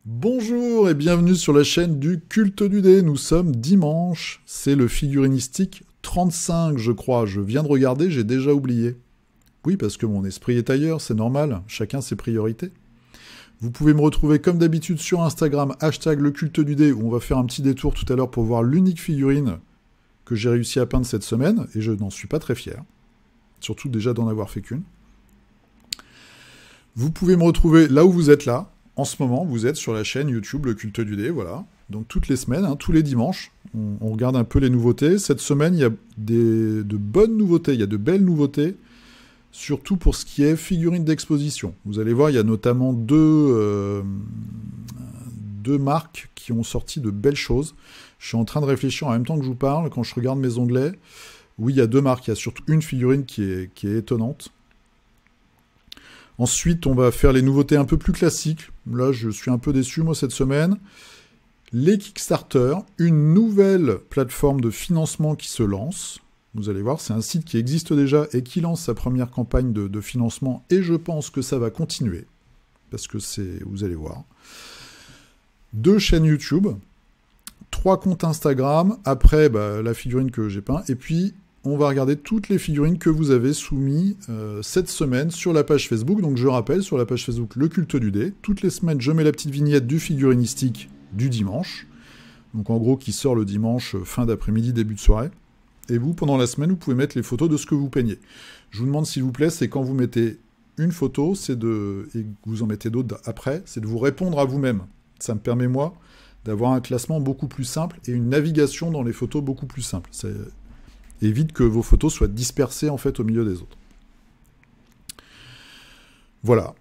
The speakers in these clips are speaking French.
Bonjour et bienvenue sur la chaîne du Culte du Dé. Nous sommes dimanche, c'est le figurinistique 35 je crois. Je viens de regarder, j'ai déjà oublié. Oui, parce que mon esprit est ailleurs, c'est normal, chacun ses priorités. Vous pouvez me retrouver comme d'habitude sur Instagram, hashtag le culte du dé, où on va faire un petit détour tout à l'heure pour voir l'unique figurine que j'ai réussi à peindre cette semaine, et je n'en suis pas très fier. Surtout déjà d'en avoir fait qu'une. Vous pouvez me retrouver là où vous êtes là. En ce moment, vous êtes sur la chaîne YouTube Le Culte du Dé, voilà. Donc toutes les semaines, tous les dimanches, on regarde un peu les nouveautés. Cette semaine, il y a de bonnes nouveautés, il y a de belles nouveautés, surtout pour ce qui est figurines d'exposition. Vous allez voir, il y a notamment deux marques qui ont sorti de belles choses. Je suis en train de réfléchir en même temps que je vous parle, quand je regarde mes onglets. Oui, il y a deux marques, il y a surtout une figurine qui est étonnante. Ensuite, on va faire les nouveautés un peu plus classiques. Là, je suis un peu déçu, moi, cette semaine. Les Kickstarter, une nouvelle plateforme de financement qui se lance. Vous allez voir, c'est un site qui existe déjà et qui lance sa première campagne de financement. Et je pense que ça va continuer. Parce que vous allez voir. 2 chaînes YouTube. 3 comptes Instagram. Après, la figurine que j'ai peint. Et puis, on va regarder toutes les figurines que vous avez soumises cette semaine sur la page Facebook. Donc je rappelle, sur la page Facebook Le Culte du Dé, toutes les semaines, je mets la petite vignette du figurinistique du dimanche. Donc en gros, qui sort le dimanche, fin d'après-midi, début de soirée. Et vous, pendant la semaine, vous pouvez mettre les photos de ce que vous peignez. Je vous demande, s'il vous plaît, c'est quand vous mettez une photo, et que vous en mettez d'autres après, c'est de vous répondre à vous-même. Ça me permet, moi, d'avoir un classement beaucoup plus simple et une navigation dans les photos beaucoup plus simple. Ça évite que vos photos soient dispersées, en fait, au milieu des autres. Voilà.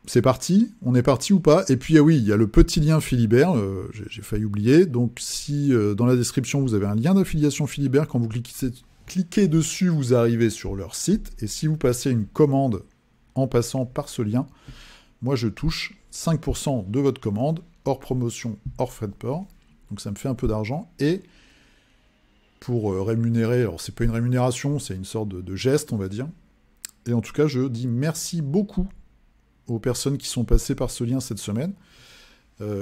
C'est parti, on est parti ou pas? Et puis, ah oui, il y a le petit lien Philibert, j'ai failli oublier. Donc, si dans la description, vous avez un lien d'affiliation Philibert, quand vous cliquez dessus, vous arrivez sur leur site. Et si vous passez une commande en passant par ce lien, moi, je touche 5% de votre commande, hors promotion, hors frais de port. Donc, ça me fait un peu d'argent. Et pour rémunérer, alors c'est pas une rémunération, c'est une sorte de geste, on va dire. Et en tout cas, je dis merci beaucoup aux personnes qui sont passées par ce lien cette semaine,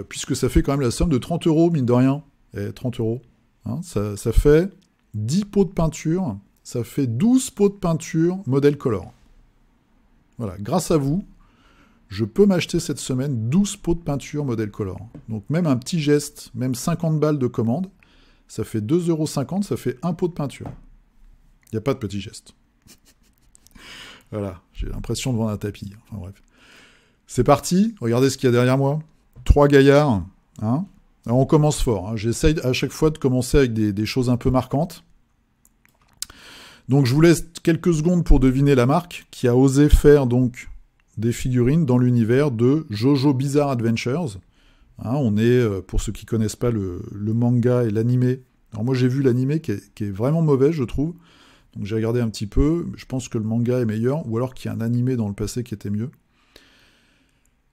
puisque ça fait quand même la somme de 30 €, mine de rien. Et 30 €, hein, ça fait 10 pots de peinture, ça fait 12 pots de peinture modèle color. Voilà, grâce à vous, je peux m'acheter cette semaine 12 pots de peinture modèle color. Donc même un petit geste, même 50 balles de commande, ça fait 2,50 €, ça fait un pot de peinture. Il n'y a pas de petit geste. Voilà, j'ai l'impression de vendre un tapis. Enfin bref. C'est parti, regardez ce qu'il y a derrière moi. 3 gaillards. Hein. Alors on commence fort. Hein. J'essaye à chaque fois de commencer avec des choses un peu marquantes. Donc je vous laisse quelques secondes pour deviner la marque qui a osé faire donc des figurines dans l'univers de JoJo Bizarre Adventures. Hein, on est, pour ceux qui ne connaissent pas le manga et l'animé. Alors moi j'ai vu l'animé qui est vraiment mauvais, je trouve. Donc j'ai regardé un petit peu. Je pense que le manga est meilleur, ou alors qu'il y a un animé dans le passé qui était mieux.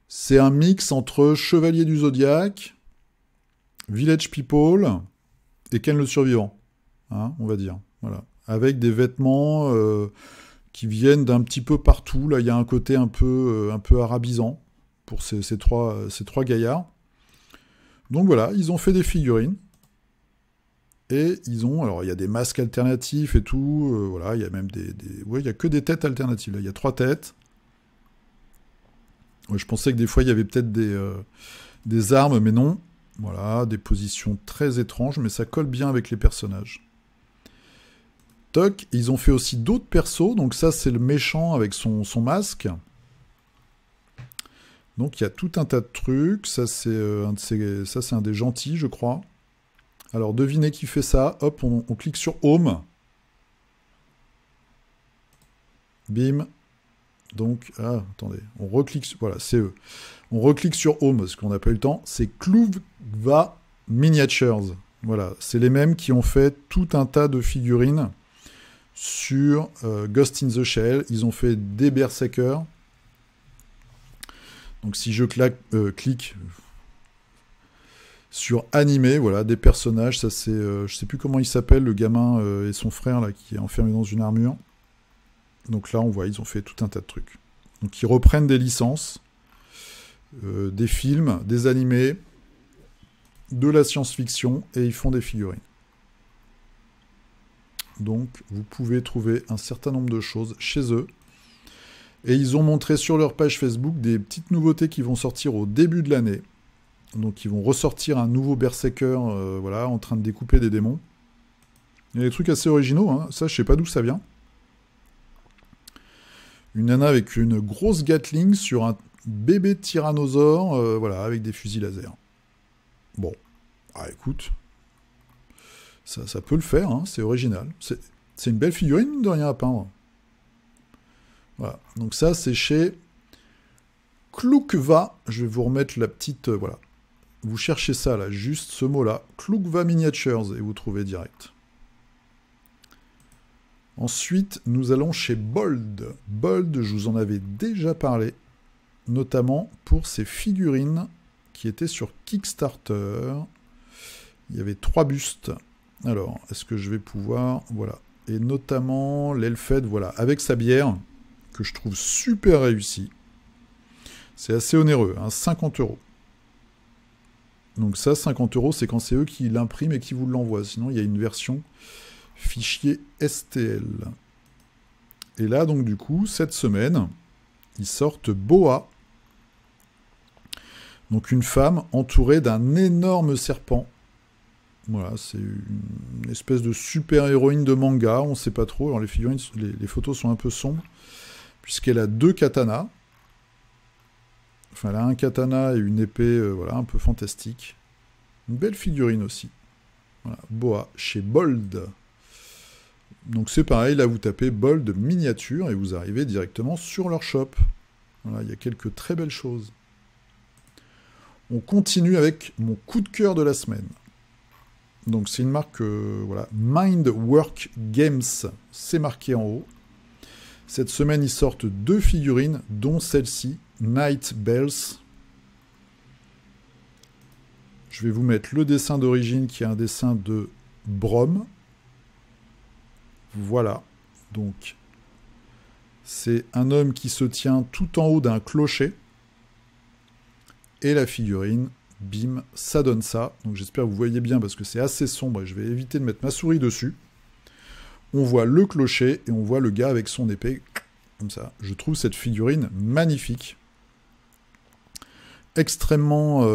C'est un mix entre Chevalier du Zodiaque, Village People et Ken le Survivant, hein, on va dire. Voilà. Avec des vêtements qui viennent d'un petit peu partout. Là, il y a un côté un peu arabisant pour ces trois gaillards. Donc voilà, ils ont fait des figurines. Et ils ont... Alors, il y a des masques alternatifs et tout. Voilà, il y a même ouais, il n'y a que des têtes alternatives. Là, il y a 3 têtes. Ouais, je pensais que des fois, il y avait peut-être des armes, mais non. Voilà, des positions très étranges, mais ça colle bien avec les personnages. Toc, ils ont fait aussi d'autres persos. Donc ça, c'est le méchant avec son masque. Donc il y a tout un tas de trucs. Ça, c'est un des gentils, je crois. Alors, devinez qui fait ça. Hop, on clique sur Home. Bim. Donc, attendez, on reclique, voilà, c'est eux. On reclique sur Home, parce qu'on n'a pas eu le temps. C'est Kluvva Miniatures. Voilà, c'est les mêmes qui ont fait tout un tas de figurines sur Ghost in the Shell. Ils ont fait des Berserkers. Donc, si je clique sur animé, voilà, des personnages. Ça, c'est, je sais plus comment il s'appelle, le gamin et son frère là qui est enfermé dans une armure. Donc là, on voit, ils ont fait tout un tas de trucs. Donc ils reprennent des licences, des films, des animés, de la science-fiction, et ils font des figurines. Donc vous pouvez trouver un certain nombre de choses chez eux. Et ils ont montré sur leur page Facebook des petites nouveautés qui vont sortir au début de l'année. Donc ils vont ressortir un nouveau Berserker, voilà, en train de découper des démons. Il y a des trucs assez originaux, hein. Ça je sais pas d'où ça vient. Une nana avec une grosse Gatling sur un bébé tyrannosaure, voilà, avec des fusils laser. Bon, ah écoute, ça peut le faire, hein, c'est original. C'est une belle figurine, de rien à peindre. Voilà, donc ça c'est chez Klukva. Je vais vous remettre la petite, voilà. Vous cherchez ça là, juste ce mot-là, Klukva Miniatures, et vous trouvez direct. Ensuite, nous allons chez Bold. Bold, je vous en avais déjà parlé, notamment pour ces figurines qui étaient sur Kickstarter. Il y avait 3 bustes. Alors, est-ce que je vais pouvoir... Voilà. Et notamment l'Elfed, voilà, avec sa bière, que je trouve super réussie. C'est assez onéreux, hein, 50 €. Donc ça, 50 €, c'est quand c'est eux qui l'impriment et qui vous l'envoient. Sinon, il y a une version fichier STL. Et là, donc du coup, cette semaine, ils sortent Boa. Donc une femme entourée d'un énorme serpent. Voilà, c'est une espèce de super-héroïne de manga, on ne sait pas trop. Alors les figurines, les photos sont un peu sombres, puisqu'elle a 2 katanas. Enfin, elle a un katana et une épée, voilà, un peu fantastique. Une belle figurine aussi. Voilà, Boa, chez Bold. Donc c'est pareil, là vous tapez Bold miniature et vous arrivez directement sur leur shop. Voilà, il y a quelques très belles choses. On continue avec mon coup de cœur de la semaine. Donc c'est une marque, voilà, Mindwork Games, c'est marqué en haut. Cette semaine, ils sortent 2 figurines, dont celle-ci, Night Bells. Je vais vous mettre le dessin d'origine, qui est un dessin de Brom. Voilà, donc c'est un homme qui se tient tout en haut d'un clocher. Et la figurine, bim, ça donne ça. Donc j'espère que vous voyez bien parce que c'est assez sombre et je vais éviter de mettre ma souris dessus. On voit le clocher et on voit le gars avec son épée, comme ça. Je trouve cette figurine magnifique. Extrêmement,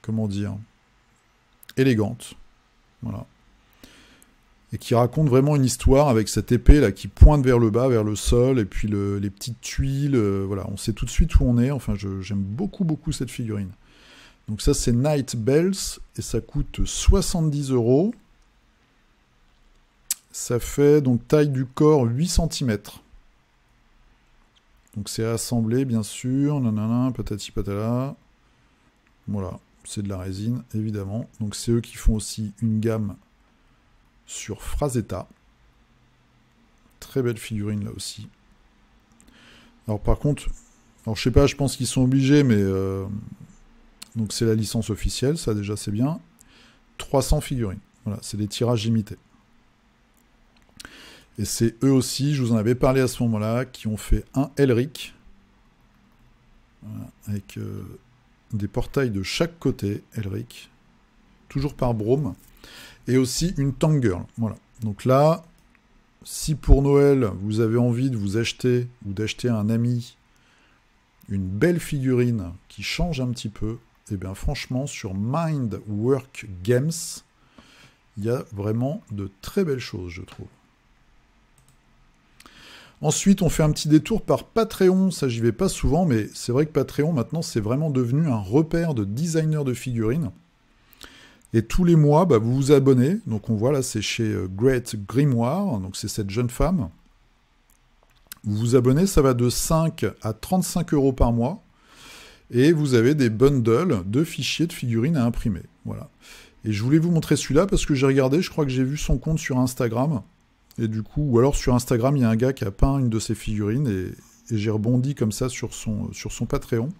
comment dire, élégante. Voilà. Et qui raconte vraiment une histoire avec cette épée là qui pointe vers le bas, vers le sol, et puis les petites tuiles, voilà, on sait tout de suite où on est. Enfin, j'aime beaucoup cette figurine. Donc ça, c'est Night Bells, et ça coûte 70 €. Ça fait donc taille du corps 8 cm. Donc c'est assemblé, bien sûr, nanana, patati patala. Voilà, c'est de la résine, évidemment. Donc c'est eux qui font aussi une gamme sur Frazetta. Très belle figurine là aussi. Alors par contre, alors je sais pas, je pense qu'ils sont obligés, mais donc c'est la licence officielle, ça déjà c'est bien. 300 figurines. Voilà, c'est des tirages limités. Et c'est eux aussi, je vous en avais parlé à ce moment-là, qui ont fait un Elric, voilà, avec des portails de chaque côté, Elric, toujours par Brom. Et aussi une Tank Girl. Voilà. Donc là, si pour Noël, vous avez envie de vous acheter ou d'acheter à un ami une belle figurine qui change un petit peu, eh bien franchement, sur Mindwork Games, il y a vraiment de très belles choses, je trouve. Ensuite, on fait un petit détour par Patreon. Ça, j'y vais pas souvent, mais c'est vrai que Patreon, maintenant, c'est vraiment devenu un repère de designers de figurines. Et tous les mois, bah, vous vous abonnez. Donc on voit là, c'est chez Great Grimoire. Donc c'est cette jeune femme. Vous vous abonnez, ça va de 5 à 35 € par mois. Et vous avez des bundles de fichiers de figurines à imprimer. Voilà. Et je voulais vous montrer celui-là parce que j'ai regardé, je crois que j'ai vu son compte sur Instagram. Et du coup, ou alors sur Instagram, il y a un gars qui a peint une de ses figurines. Et j'ai rebondi comme ça sur son Patreon.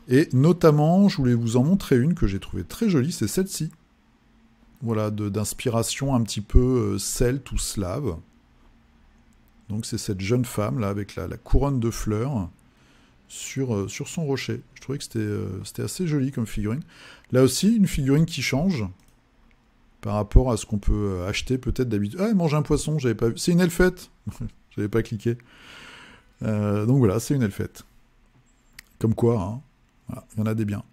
Et notamment, je voulais vous en montrer une que j'ai trouvée très jolie, c'est celle-ci. Voilà, d'inspiration un petit peu celte ou slave. Donc c'est cette jeune femme là avec la couronne de fleurs sur son rocher. Je trouvais que c'était assez joli comme figurine. Là aussi, une figurine qui change par rapport à ce qu'on peut acheter peut-être d'habitude. Ah, elle mange un poisson, j'avais pas vu. C'est une elfette. J'avais pas cliqué. Donc voilà, c'est une elfette. Comme quoi, hein. Voilà, il y en a des biens.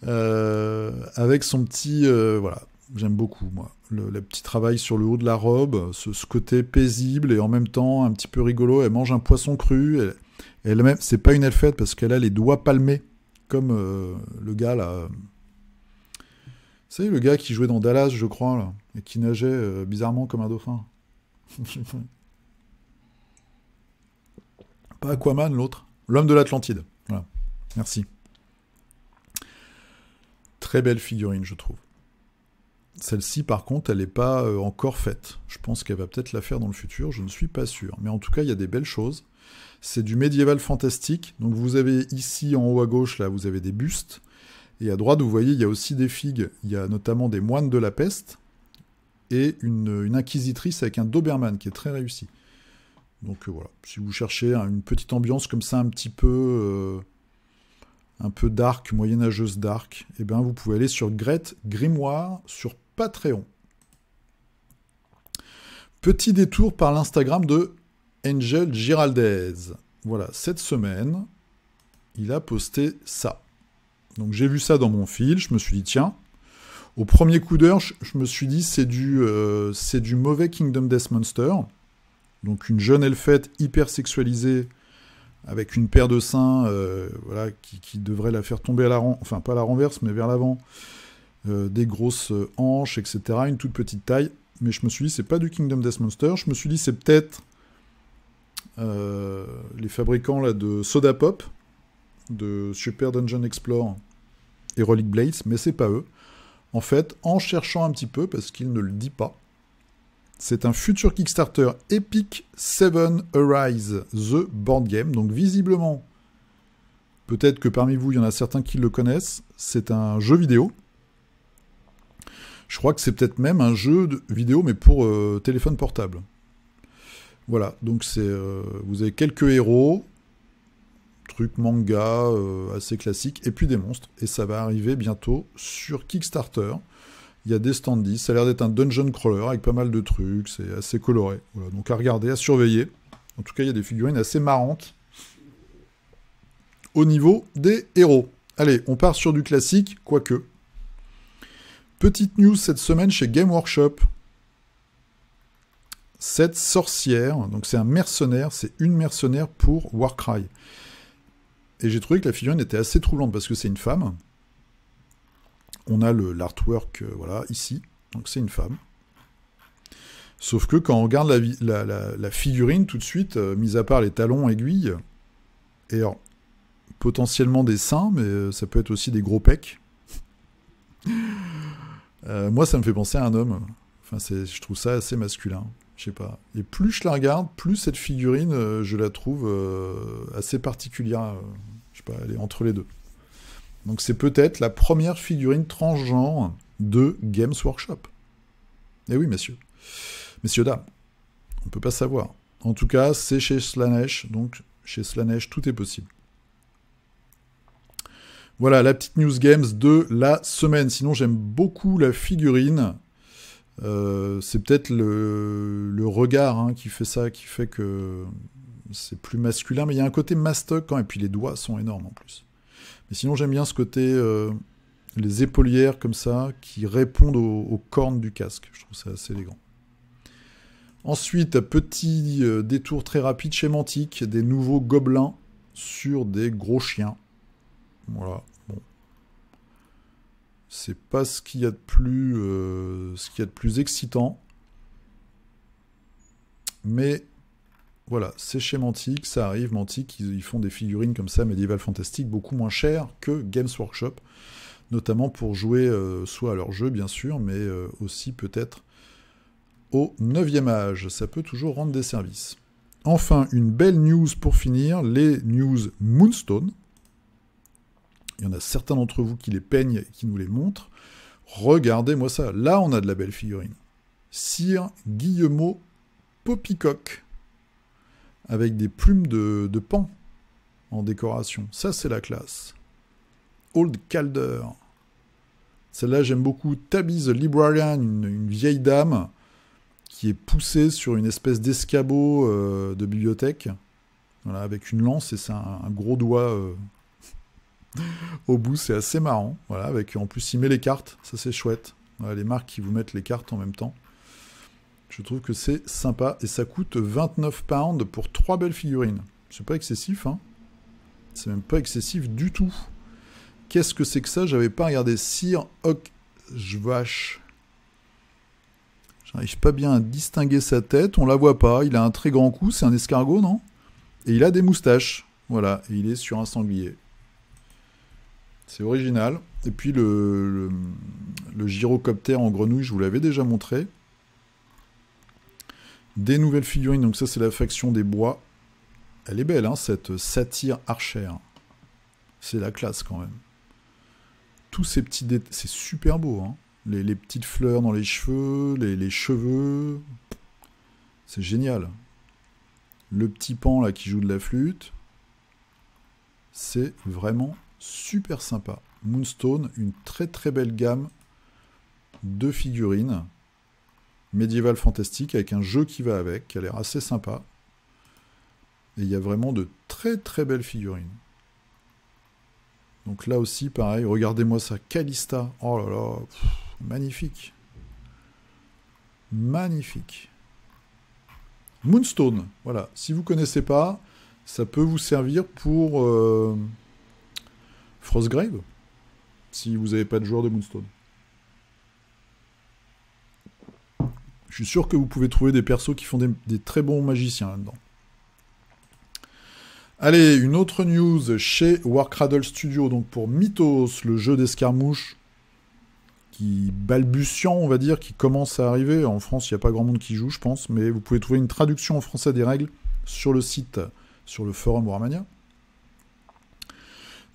Avec son petit... voilà, j'aime beaucoup, moi. Le petit travail sur le haut de la robe, ce côté paisible et en même temps un petit peu rigolo. Elle mange un poisson cru. Elle-même, c'est pas une elfette parce qu'elle a les doigts palmés, comme le gars là. Vous savez, le gars qui jouait dans Dallas, je crois, là, et qui nageait bizarrement comme un dauphin. Pas Aquaman, l'autre. L'homme de l'Atlantide. Voilà. Merci. Très belle figurine, je trouve. Celle-ci, par contre, elle n'est pas encore faite. Je pense qu'elle va peut-être la faire dans le futur, je ne suis pas sûr. Mais en tout cas, il y a des belles choses. C'est du médiéval fantastique. Donc vous avez ici, en haut à gauche, là, vous avez des bustes. Et à droite, vous voyez, il y a aussi des figues. Il y a notamment des moines de la peste et une inquisitrice avec un Doberman qui est très réussi. Donc voilà, si vous cherchez une petite ambiance comme ça, un peu dark, moyenâgeuse dark, eh bien vous pouvez aller sur Grete Grimoire sur Patreon. Petit détour par l'Instagram de Angel Giraldez. Voilà, cette semaine, il a posté ça. Donc j'ai vu ça dans mon fil, je me suis dit tiens, au premier coup d'heure, je me suis dit c'est du mauvais Kingdom Death Monster. Donc une jeune elfette hyper sexualisée avec une paire de seins voilà, qui devrait la faire tomber à la renverse, enfin pas à la renverse mais vers l'avant, des grosses hanches, etc. Une toute petite taille. Mais je me suis dit c'est pas du Kingdom Death Monster. Je me suis dit c'est peut-être les fabricants là, de Soda Pop, de Super Dungeon Explore et Relic Blades, mais c'est pas eux. En fait, en cherchant un petit peu, parce qu'il ne le dit pas, c'est un futur Kickstarter Epic 7 Arise The Board Game. Donc visiblement, peut-être que parmi vous, il y en a certains qui le connaissent. C'est un jeu vidéo. Je crois que c'est peut-être même un jeu vidéo, mais pour téléphone portable. Voilà, donc vous avez quelques héros, truc manga assez classique, et puis des monstres. Et ça va arriver bientôt sur Kickstarter. Il y a des standees, ça a l'air d'être un dungeon crawler avec pas mal de trucs, c'est assez coloré. Voilà, donc à regarder, à surveiller. En tout cas, il y a des figurines assez marrantes au niveau des héros. Allez, on part sur du classique, quoique. Petite news cette semaine chez Game Workshop. Cette sorcière, donc c'est un mercenaire, c'est une mercenaire pour Warcry. Et j'ai trouvé que la figurine était assez troublante parce que c'est une femme. On a l'artwork, voilà, ici. Donc c'est une femme. Sauf que quand on regarde la figurine, tout de suite, mis à part les talons aiguilles, et alors, potentiellement des seins, mais ça peut être aussi des gros pecs. Moi, ça me fait penser à un homme. Enfin, je trouve ça assez masculin. Je sais pas. Et plus je la regarde, plus cette figurine, je la trouve assez particulière. Je sais pas, elle est entre les deux. Donc c'est peut-être la première figurine transgenre de Games Workshop. Eh oui, messieurs. Messieurs, dames. On peut pas savoir. En tout cas, c'est chez Slaanesh. Donc, chez Slaanesh, tout est possible. Voilà, la petite news games de la semaine. Sinon, j'aime beaucoup la figurine. C'est peut-être le regard hein, qui fait ça, qui fait que c'est plus masculin. Mais il y a un côté mastoc quand même. Et puis les doigts sont énormes en plus. Mais sinon, j'aime bien ce côté, les épaulières comme ça, qui répondent aux cornes du casque. Je trouve ça assez élégant. Ensuite, petit détour très rapide chez Mantic, des nouveaux gobelins sur des gros chiens. Voilà, bon. C'est pas ce qu'il y a de plus, excitant. Mais voilà, c'est chez Mantic, ça arrive. Mantic, ils font des figurines comme ça, médiéval fantastique, beaucoup moins chères que Games Workshop, notamment pour jouer soit à leur jeu, bien sûr, mais aussi peut-être au 9e âge. Ça peut toujours rendre des services. Enfin, une belle news pour finir, les news Moonstone. Il y en a certains d'entre vous qui les peignent et qui nous les montrent. Regardez-moi ça. Là, on a de la belle figurine. Sir Guillemot Poppycock. avec des plumes de paon en décoration. Ça, c'est la classe. Old Calder. Celle-là, j'aime beaucoup. Tabby the Librarian, une vieille dame qui est poussée sur une espèce d'escabeau de bibliothèque. Voilà, avec une lance et c'est un gros doigt au bout. C'est assez marrant. Voilà, en plus, il met les cartes. Ça, c'est chouette. Voilà, les marques qui vous mettent les cartes en même temps. Je trouve que c'est sympa. Et ça coûte 29 pounds pour 3 belles figurines. C'est pas excessif, hein. C'est même pas excessif du tout. Qu'est-ce que c'est que ça? J'avais pas regardé. Sir Ockjvash. J'arrive pas bien à distinguer sa tête. On la voit pas. Il a un très grand cou. C'est un escargot, non? Et il a des moustaches. Voilà. Et il est sur un sanglier. C'est original. Et puis le gyrocoptère en grenouille, je vous l'avais déjà montré. Des nouvelles figurines. Donc ça, c'est la faction des bois. Elle est belle, hein, cette satyre Archer. C'est la classe, quand même. Tous ces petits détails, c'est super beau, hein. Les petites fleurs dans les cheveux, les cheveux, c'est génial. Le petit pan là qui joue de la flûte, c'est vraiment super sympa. Moonstone, une très très belle gamme de figurines médiévales fantastiques avec un jeu qui va avec, qui a l'air assez sympa. Et il y a vraiment de très très belles figurines. Donc là aussi, pareil, regardez-moi ça, Calista. Oh là là, magnifique. Magnifique. Moonstone, voilà. Si vous ne connaissez pas, ça peut vous servir pour Frostgrave, si vous n'avez pas de joueur de Moonstone. Je suis sûr que vous pouvez trouver des persos qui font des très bons magiciens là-dedans. Allez, une autre news chez Warcradle Studio, donc pour Mythos, le jeu d'escarmouche qui balbutiant, on va dire, qui commence à arriver. En France, il n'y a pas grand monde qui joue, je pense, mais vous pouvez trouver une traduction en français des règles sur le site, sur le forum Warmania.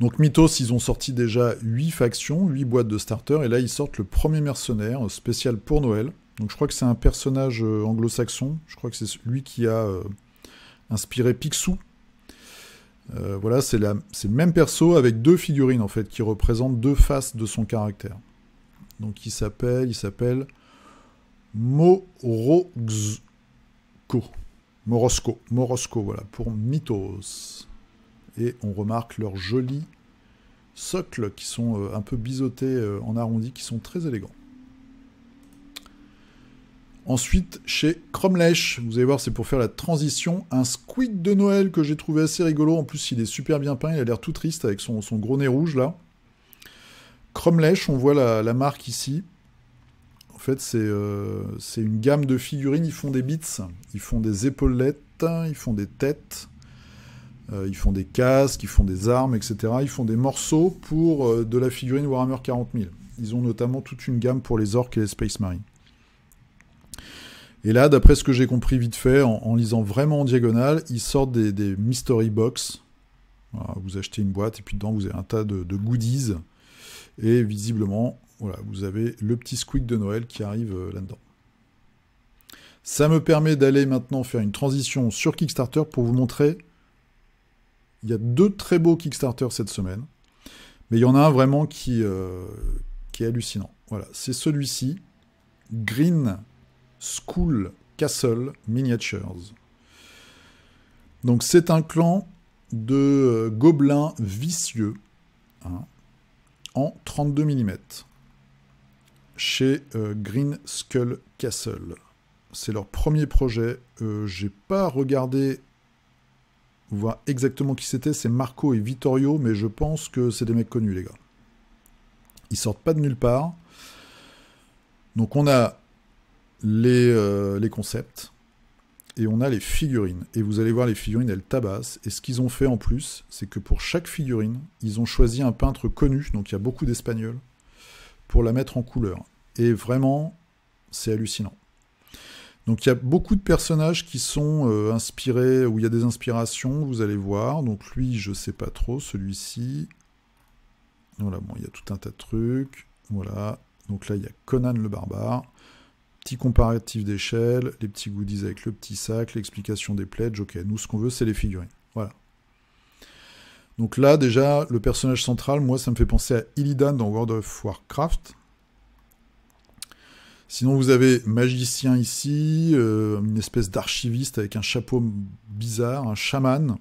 Donc Mythos, ils ont sorti déjà 8 factions, 8 boîtes de starter, et là ils sortent le premier mercenaire spécial pour Noël. Donc je crois que c'est un personnage anglo-saxon, je crois que c'est lui qui a inspiré Picsou. Voilà, c'est le même perso avec 2 figurines en fait, qui représentent 2 faces de son caractère. Donc il s'appelle Morosco, voilà, pour Mythos. Et on remarque leurs jolis socles qui sont un peu biseautés en arrondi, qui sont très élégants. Ensuite, chez Cromlech, vous allez voir, c'est pour faire la transition, un squid de Noël que j'ai trouvé assez rigolo. En plus, il est super bien peint, il a l'air tout triste avec son gros nez rouge, là. Cromlech, on voit la marque ici. En fait, c'est une gamme de figurines. Ils font des bits, ils font des épaulettes, ils font des têtes, ils font des casques, ils font des armes, etc. Ils font des morceaux pour de la figurine Warhammer 40 000. Ils ont notamment toute une gamme pour les orques et les Space Marines. Et là, d'après ce que j'ai compris vite fait, en lisant vraiment en diagonale, ils sortent des mystery box. Voilà, vous achetez une boîte et puis dedans, vous avez un tas de goodies. Et visiblement, voilà, vous avez le petit squeak de Noël qui arrive là-dedans. Ça me permet d'aller maintenant faire une transition sur Kickstarter pour vous montrer. Il y a 2 très beaux Kickstarter cette semaine. Mais il y en a un vraiment qui est hallucinant. Voilà, c'est celui-ci. Green School Castle Miniatures. Donc c'est un clan de gobelins vicieux, hein, en 32 mm chez Green Skull Castle. C'est leur premier projet. J'ai pas regardé voir exactement qui c'était. C'est Marco et Vittorio, mais je pense que c'est des mecs connus, les gars. Ils sortent pas de nulle part. Donc on a les concepts et on a les figurines. Et vous allez voir, les figurines, elles tabassent. Et ce qu'ils ont fait en plus, c'est que pour chaque figurine, ils ont choisi un peintre connu, donc il y a beaucoup d'Espagnols, pour la mettre en couleur. Et vraiment, c'est hallucinant. Donc il y a beaucoup de personnages qui sont inspirés, où il y a des inspirations, vous allez voir. Donc lui, je sais pas trop, celui-ci. Voilà, bon, il y a tout un tas de trucs. Voilà. Donc là, il y a Conan le barbare. Petit comparatif d'échelle, les petits goodies avec le petit sac, l'explication des pledges. Ok, nous, ce qu'on veut, c'est les figurines. Voilà. Donc là, déjà, le personnage central, moi, ça me fait penser à Illidan dans World of Warcraft. Sinon, vous avez magicien ici, une espèce d'archiviste avec un chapeau bizarre, un chaman,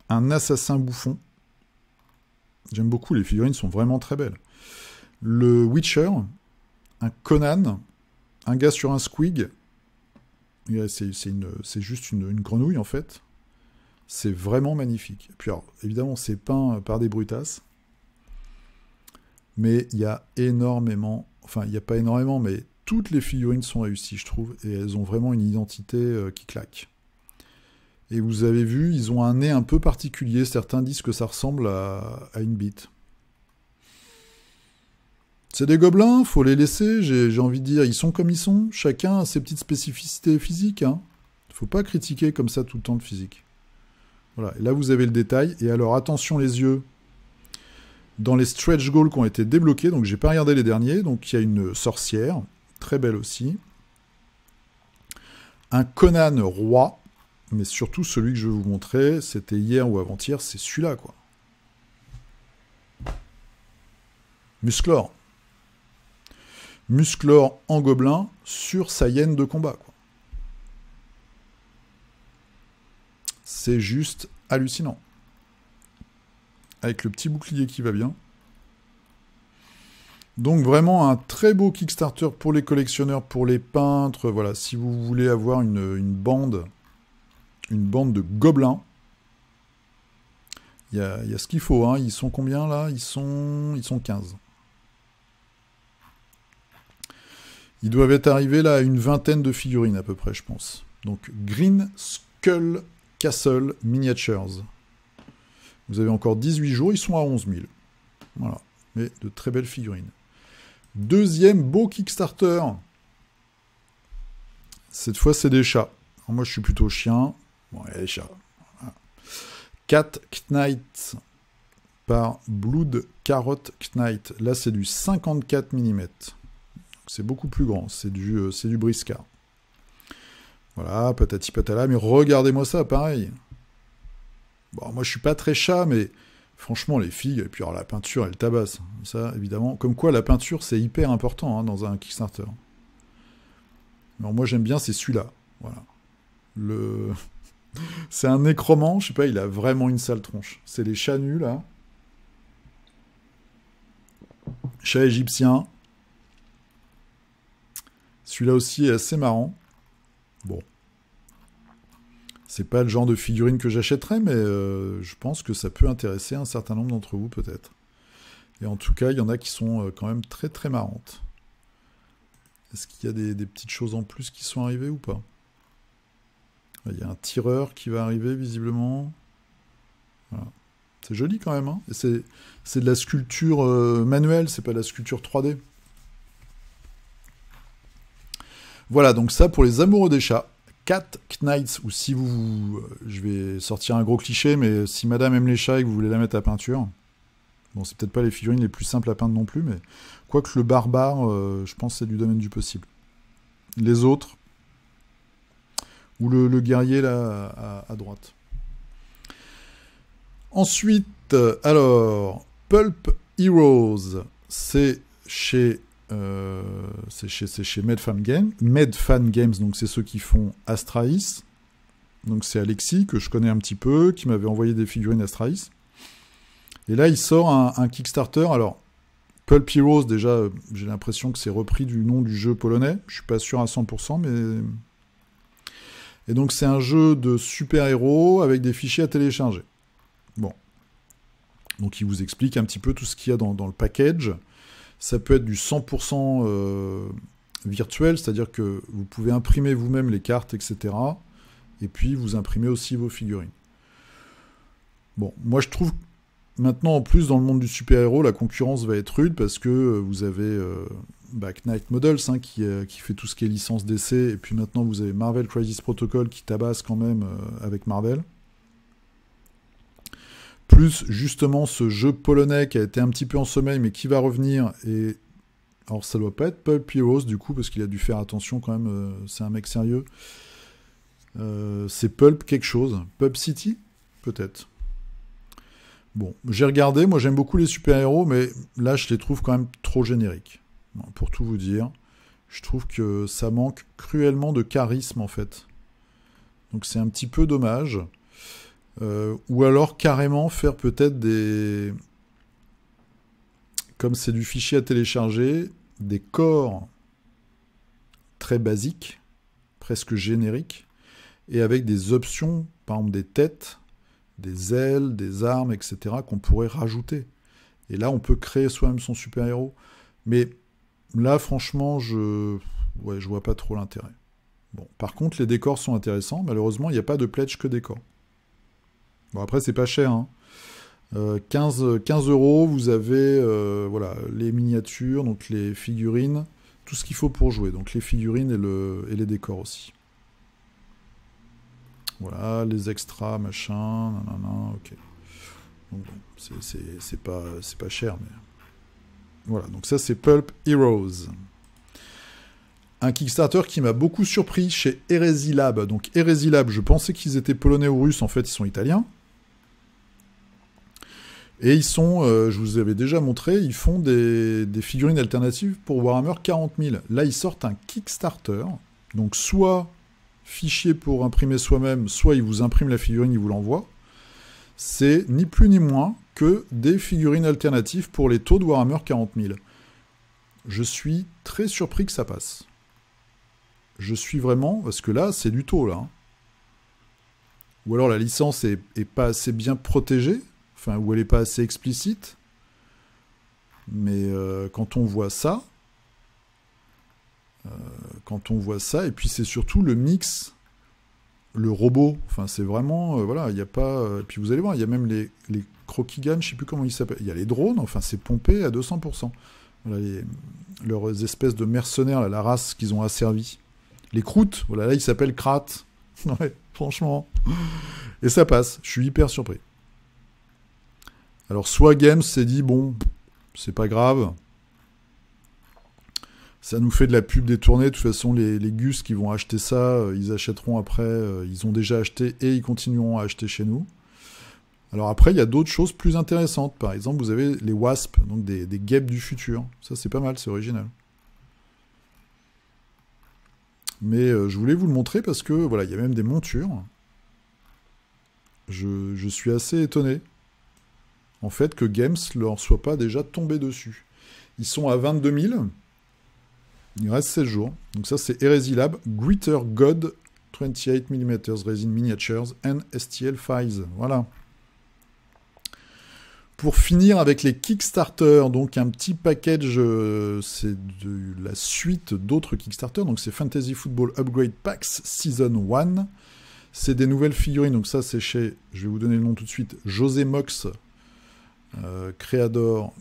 un assassin bouffon. J'aime beaucoup, les figurines sont vraiment très belles. Le Witcher, un Conan, un gars sur un squig. C'est juste une grenouille, en fait. C'est vraiment magnifique. Et puis, alors, évidemment, c'est peint par des brutasses. Mais il y a énormément... Enfin, il n'y a pas énormément, mais toutes les figurines sont réussies, je trouve. Et elles ont vraiment une identité qui claque. Et vous avez vu, ils ont un nez un peu particulier. Certains disent que ça ressemble à une bite. C'est des gobelins, faut les laisser, j'ai envie de dire. Ils sont comme ils sont. Chacun a ses petites spécificités physiques. Hein. Faut pas critiquer comme ça tout le temps le physique. Voilà, et là vous avez le détail. Et alors attention les yeux. Dans les stretch goals qui ont été débloqués, donc j'ai pas regardé les derniers, donc il y a une sorcière, très belle aussi. Un Conan roi, mais surtout celui que je vais vous montrer, c'était hier ou avant-hier, c'est celui-là quoi. Musclor. Musclor en gobelin sur sa hyène de combat quoi. C'est juste hallucinant. Avec le petit bouclier qui va bien. Donc vraiment un très beau Kickstarter pour les collectionneurs, pour les peintres. Voilà, si vous voulez avoir une bande de gobelins, il y a ce qu'il faut. Hein. Ils sont combien là ? Ils sont 15. Ils doivent être arrivés là à une vingtaine de figurines à peu près, je pense. Donc Green Skull Castle Miniatures. Vous avez encore 18 jours, ils sont à 11 000. Voilà, mais de très belles figurines. Deuxième beau Kickstarter. Cette fois, c'est des chats. Alors, moi, je suis plutôt chien. Bon, il y a les chats. Voilà. Cat Knight par Blood Carrot Knight. Là, c'est du 54 mm. C'est beaucoup plus grand. C'est du briscard. Voilà, patati patala. Mais regardez-moi ça, pareil. Bon, moi, je suis pas très chat, mais franchement, les figues, et puis alors, la peinture, elle tabasse. Ça, évidemment. Comme quoi, la peinture, c'est hyper important hein, dans un Kickstarter. Alors, moi, j'aime bien, c'est celui-là. Voilà. C'est un nécromant, je sais pas, il a vraiment une sale tronche. C'est les chats nus, là. Chat égyptien. Celui-là aussi est assez marrant. Bon. C'est pas le genre de figurine que j'achèterais, mais je pense que ça peut intéresser un certain nombre d'entre vous, peut-être. Et en tout cas, il y en a qui sont quand même très très marrantes. Est-ce qu'il y a des petites choses en plus qui sont arrivées ou pas ? Il y a un tireur qui va arriver, visiblement. Voilà. C'est joli quand même, hein. C'est de la sculpture manuelle, c'est pas de la sculpture 3D. Voilà, donc ça pour les amoureux des chats. Cat Knights, ou si vous... je vais sortir un gros cliché, mais si madame aime les chats et que vous voulez la mettre à peinture... Bon, c'est peut-être pas les figurines les plus simples à peindre non plus, mais... Quoique le barbare, je pense que c'est du domaine du possible. Les autres... Ou le guerrier, là, à droite. Ensuite, alors... Pulp Heroes, c'est chez Medfan Games, donc c'est ceux qui font Astralis. Donc c'est Alexis, que je connais un petit peu, qui m'avait envoyé des figurines Astralis. Et là, il sort un Kickstarter. Alors, Pulp Heroes, déjà, j'ai l'impression que c'est repris du nom du jeu polonais. Je suis pas sûr à 100%, mais... Et donc c'est un jeu de super-héros avec des fichiers à télécharger. Bon. Donc il vous explique un petit peu tout ce qu'il y a dans le package. Ça peut être du 100% virtuel, c'est-à-dire que vous pouvez imprimer vous-même les cartes, etc. Et puis vous imprimez aussi vos figurines. Bon, moi je trouve maintenant en plus dans le monde du super-héros, la concurrence va être rude parce que vous avez Knight Models hein, qui fait tout ce qui est licence d'essai, et puis maintenant vous avez Marvel Crisis Protocol qui tabasse quand même avec Marvel. Plus justement ce jeu polonais qui a été un petit peu en sommeil mais qui va revenir, et Alors ça doit pas être Pulp Heroes du coup, parce qu'il a dû faire attention quand même, c'est un mec sérieux. C'est Pulp quelque chose. Pulp City? Peut-être. Bon, j'ai regardé, moi j'aime beaucoup les super-héros, mais là je les trouve quand même trop génériques. Bon, pour tout vous dire, je trouve que ça manque cruellement de charisme en fait. Donc c'est un petit peu dommage. Ou alors carrément faire peut-être des... Comme c'est du fichier à télécharger, des corps très basiques, presque génériques, et avec des options, par exemple des têtes, des ailes, des armes, etc., qu'on pourrait rajouter. Et là, on peut créer soi-même son super-héros. Mais là, franchement, je vois pas trop l'intérêt. Bon, par contre, les décors sont intéressants. Malheureusement, il n'y a pas de pledge que décors. Bon, après, c'est pas cher, hein. 15 €, vous avez voilà, les miniatures, donc les figurines, tout ce qu'il faut pour jouer. Donc les figurines et les décors aussi. Voilà, les extras, machin, nanana, ok. Donc bon, c'est pas cher, mais... Voilà, donc ça c'est Pulp Heroes. Un Kickstarter qui m'a beaucoup surpris chez Heresy Lab. Donc Heresy Lab, je pensais qu'ils étaient polonais ou russes, en fait ils sont italiens. Et ils sont, je vous avais déjà montré, ils font des figurines alternatives pour Warhammer 40 000. Là, ils sortent un Kickstarter. Donc, soit fichier pour imprimer soi-même, soit ils vous impriment la figurine, ils vous l'envoient. C'est ni plus ni moins que des figurines alternatives pour les taux de Warhammer 40 000. Je suis très surpris que ça passe. Je suis vraiment... Parce que là, c'est du taux, là. Hein. Ou alors la licence est pas assez bien protégée. Enfin, où elle n'est pas assez explicite. Mais quand on voit ça, et puis c'est surtout le mix, le robot, enfin c'est vraiment, voilà, il n'y a pas... et puis vous allez voir, il y a même les croquis-guns, je ne sais plus comment ils s'appellent, il y a les drones, enfin c'est pompé à 200%. Voilà, leurs espèces de mercenaires, là, la race qu'ils ont asservie. Les croûtes, voilà, là ils s'appellent Krat. Ouais, franchement. Et ça passe, je suis hyper surpris. Alors, soit Games s'est dit, bon, c'est pas grave, ça nous fait de la pub détournée, de toute façon, les Gus qui vont acheter ça, ils achèteront après, ils ont déjà acheté et ils continueront à acheter chez nous. Alors après, il y a d'autres choses plus intéressantes. Par exemple, vous avez les Wasps, donc des guêpes du futur. Ça, c'est pas mal, c'est original. Mais je voulais vous le montrer parce que, voilà, il y a même des montures. Je suis assez étonné. En fait, que Games ne leur soit pas déjà tombé dessus. Ils sont à 22 000. Il reste 16 jours. Donc ça, c'est Heresy Lab, Greater God, 28 mm Resin Miniatures and STL Files. Voilà. Pour finir avec les Kickstarter, donc un petit package, c'est de la suite d'autres Kickstarter. Donc c'est Fantasy Football Upgrade Packs Season 1. C'est des nouvelles figurines. Donc ça, c'est chez, je vais vous donner le nom tout de suite, José Mox. Creador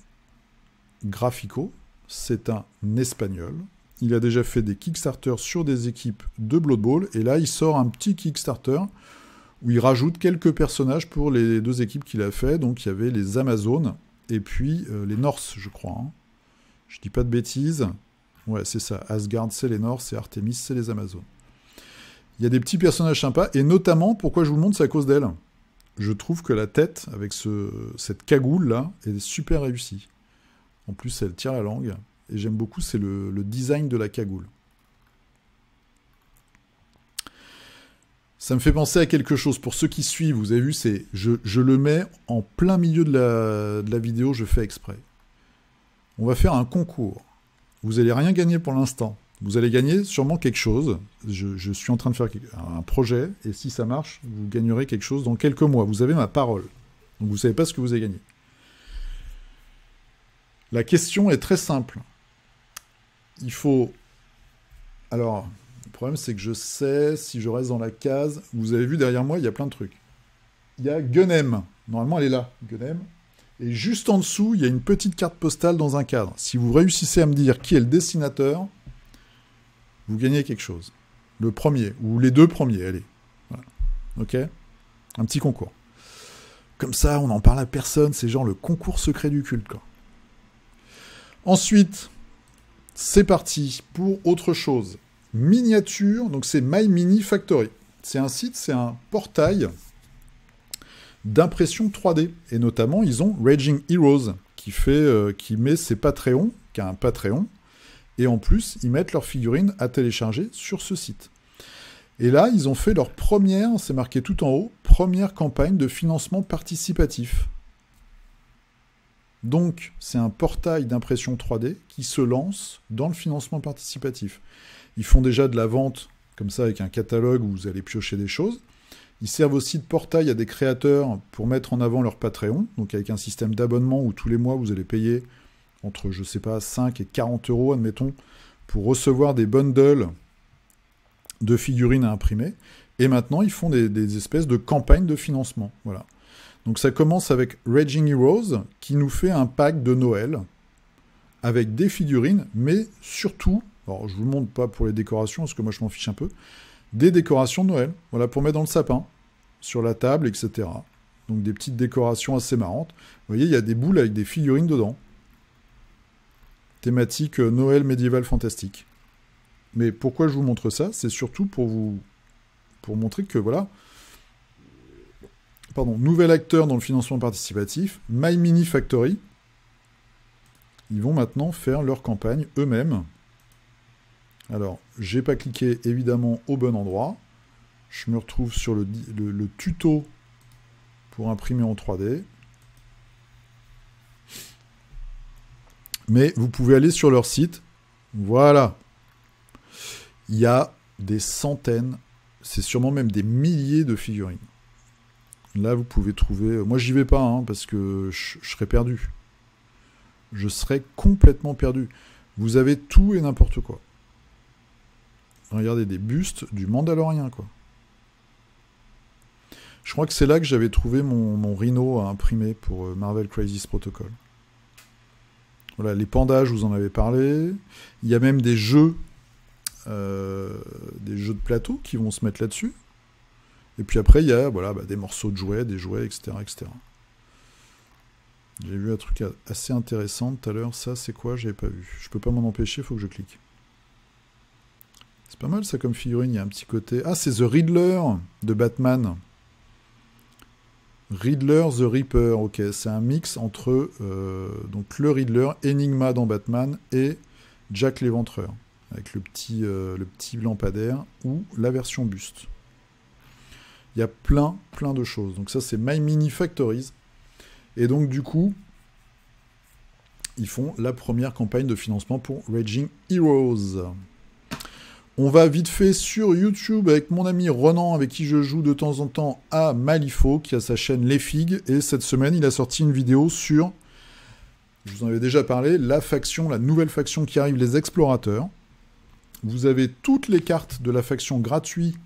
Grafico, c'est un espagnol. Il a déjà fait des Kickstarter sur des équipes de Blood Bowl, et là il sort un petit Kickstarter où il rajoute quelques personnages pour les deux équipes qu'il a fait. Donc il y avait les Amazones et puis les Norse, je crois. Hein. Je dis pas de bêtises. Ouais, c'est ça. Asgard, c'est les Norse, et Artemis, c'est les Amazones. Il y a des petits personnages sympas, et notamment, pourquoi je vous le montre, c'est à cause d'elle. Je trouve que la tête, avec cette cagoule-là, est super réussie. En plus, elle tire la langue. Et j'aime beaucoup, c'est le design de la cagoule. Ça me fait penser à quelque chose. Pour ceux qui suivent, vous avez vu, je le mets en plein milieu de la vidéo, je fais exprès. On va faire un concours. Vous n'allez rien gagner pour l'instant. Vous allez gagner sûrement quelque chose. Je suis en train de faire un projet, et si ça marche, vous gagnerez quelque chose dans quelques mois. Vous avez ma parole. Donc vous ne savez pas ce que vous avez gagné. La question est très simple. Il faut... Alors, le problème, c'est que je sais, si je reste dans la case, vous avez vu derrière moi, il y a plein de trucs. Il y a Gunem. Normalement, elle est là, Gunem. Et juste en dessous, il y a une petite carte postale dans un cadre. Si vous réussissez à me dire qui est le dessinateur, vous gagnez quelque chose. Le premier, ou les deux premiers, allez. Voilà. Ok ? Un petit concours. Comme ça, on n'en parle à personne, c'est genre le concours secret du culte, quoi. Ensuite, C'est parti pour autre chose. Miniature, donc c'est My Mini Factory. C'est un site, c'est un portail d'impression 3D. Et notamment, ils ont Raging Heroes qui met ses Patreons, qui a un Patreon. Et en plus, ils mettent leurs figurines à télécharger sur ce site. Et là, ils ont fait leur première, c'est marqué tout en haut, première campagne de financement participatif. Donc, c'est un portail d'impression 3D qui se lance dans le financement participatif. Ils font déjà de la vente, comme ça, avec un catalogue où vous allez piocher des choses. Ils servent aussi de portail à des créateurs pour mettre en avant leur Patreon, donc avec un système d'abonnement où tous les mois, vous allez payer entre, je sais pas, 5 et 40 euros, admettons, pour recevoir des bundles de figurines à imprimer. Et maintenant, ils font des espèces de campagnes de financement. Voilà. Donc ça commence avec Raging Heroes, qui nous fait un pack de Noël, avec des figurines, mais surtout, alors je vous le montre pas pour les décorations, parce que moi je m'en fiche un peu, des décorations de Noël, voilà, pour mettre dans le sapin, sur la table, etc. Donc des petites décorations assez marrantes. Vous voyez, il y a des boules avec des figurines dedans. Thématique Noël médiéval fantastique. Mais pourquoi je vous montre ça? C'est surtout pour montrer que, voilà, nouvel acteur dans le financement participatif, My Mini Factory, ils vont maintenant faire leur campagne eux-mêmes. Alors, j'ai pas cliqué évidemment au bon endroit. Je me retrouve sur le tuto pour imprimer en 3D. Mais vous pouvez aller sur leur site. Voilà. Il y a des centaines, c'est sûrement même des milliers de figurines. Là, vous pouvez trouver... Moi, j'y vais pas, hein, parce que je serais perdu. Je serais complètement perdu. Vous avez tout et n'importe quoi. Regardez, des bustes du Mandalorien, quoi. Je crois que c'est là que j'avais trouvé mon Rhino à imprimer pour Marvel Crisis Protocol. Voilà, les pandas, je vous en avais parlé. Il y a même des jeux de plateau qui vont se mettre là-dessus. Et puis après, il y a des morceaux de jouets, des jouets, etc. etc. J'ai vu un truc assez intéressant tout à l'heure. Ça, c'est quoi? J'avais pas vu. Je peux pas m'en empêcher, il faut que je clique. C'est pas mal ça comme figurine, il y a un petit côté... Ah, c'est The Riddler de Batman. Riddler the Reaper, ok. C'est un mix entre donc le Riddler, Enigma dans Batman, et Jack l'Éventreur, avec le petit lampadaire, ou la version buste. Il y a plein de choses. Donc ça, c'est My Mini Factories. Et donc, du coup, ils font la première campagne de financement pour Raging Heroes. On va vite fait sur YouTube avec mon ami Ronan, avec qui je joue de temps en temps à Malifaux, qui a sa chaîne Les Figues. Et cette semaine, il a sorti une vidéo sur, je vous en avais déjà parlé, la nouvelle faction qui arrive, les Explorateurs. Vous avez toutes les cartes de la faction gratuite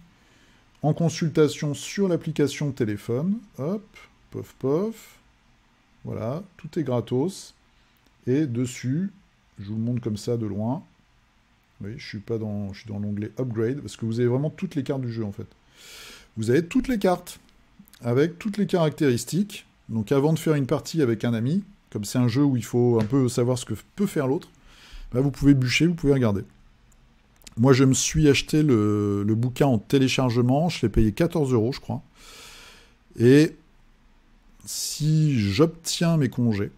en consultation sur l'application téléphone. Hop, pof, pof. Voilà, tout est gratos. Et dessus, je vous le montre comme ça de loin. Oui, je suis dans l'onglet Upgrade, parce que vous avez vraiment toutes les cartes du jeu, en fait. Vous avez toutes les cartes, avec toutes les caractéristiques. Donc avant de faire une partie avec un ami, comme c'est un jeu où il faut un peu savoir ce que peut faire l'autre, vous pouvez bûcher, vous pouvez regarder. Moi, je me suis acheté le bouquin en téléchargement, je l'ai payé 14 €, je crois. Et si j'obtiens mes congés,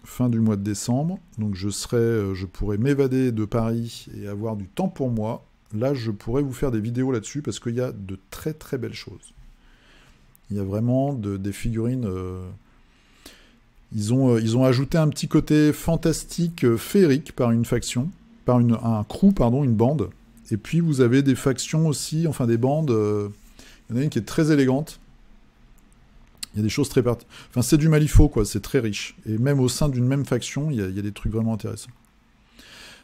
fin du mois de décembre, donc je pourrais m'évader de Paris et avoir du temps pour moi. Là, je pourrais vous faire des vidéos là-dessus, parce qu'il y a de très très belles choses. Il y a vraiment des figurines... Ils ont ajouté un petit côté fantastique, féerique par une faction, un crew, une bande. Et puis vous avez des factions aussi, enfin des bandes. Il y en a une qui est très élégante. Il y a des choses très Enfin, c'est du Malifaux, quoi. C'est très riche. Et même au sein d'une même faction, il y a des trucs vraiment intéressants.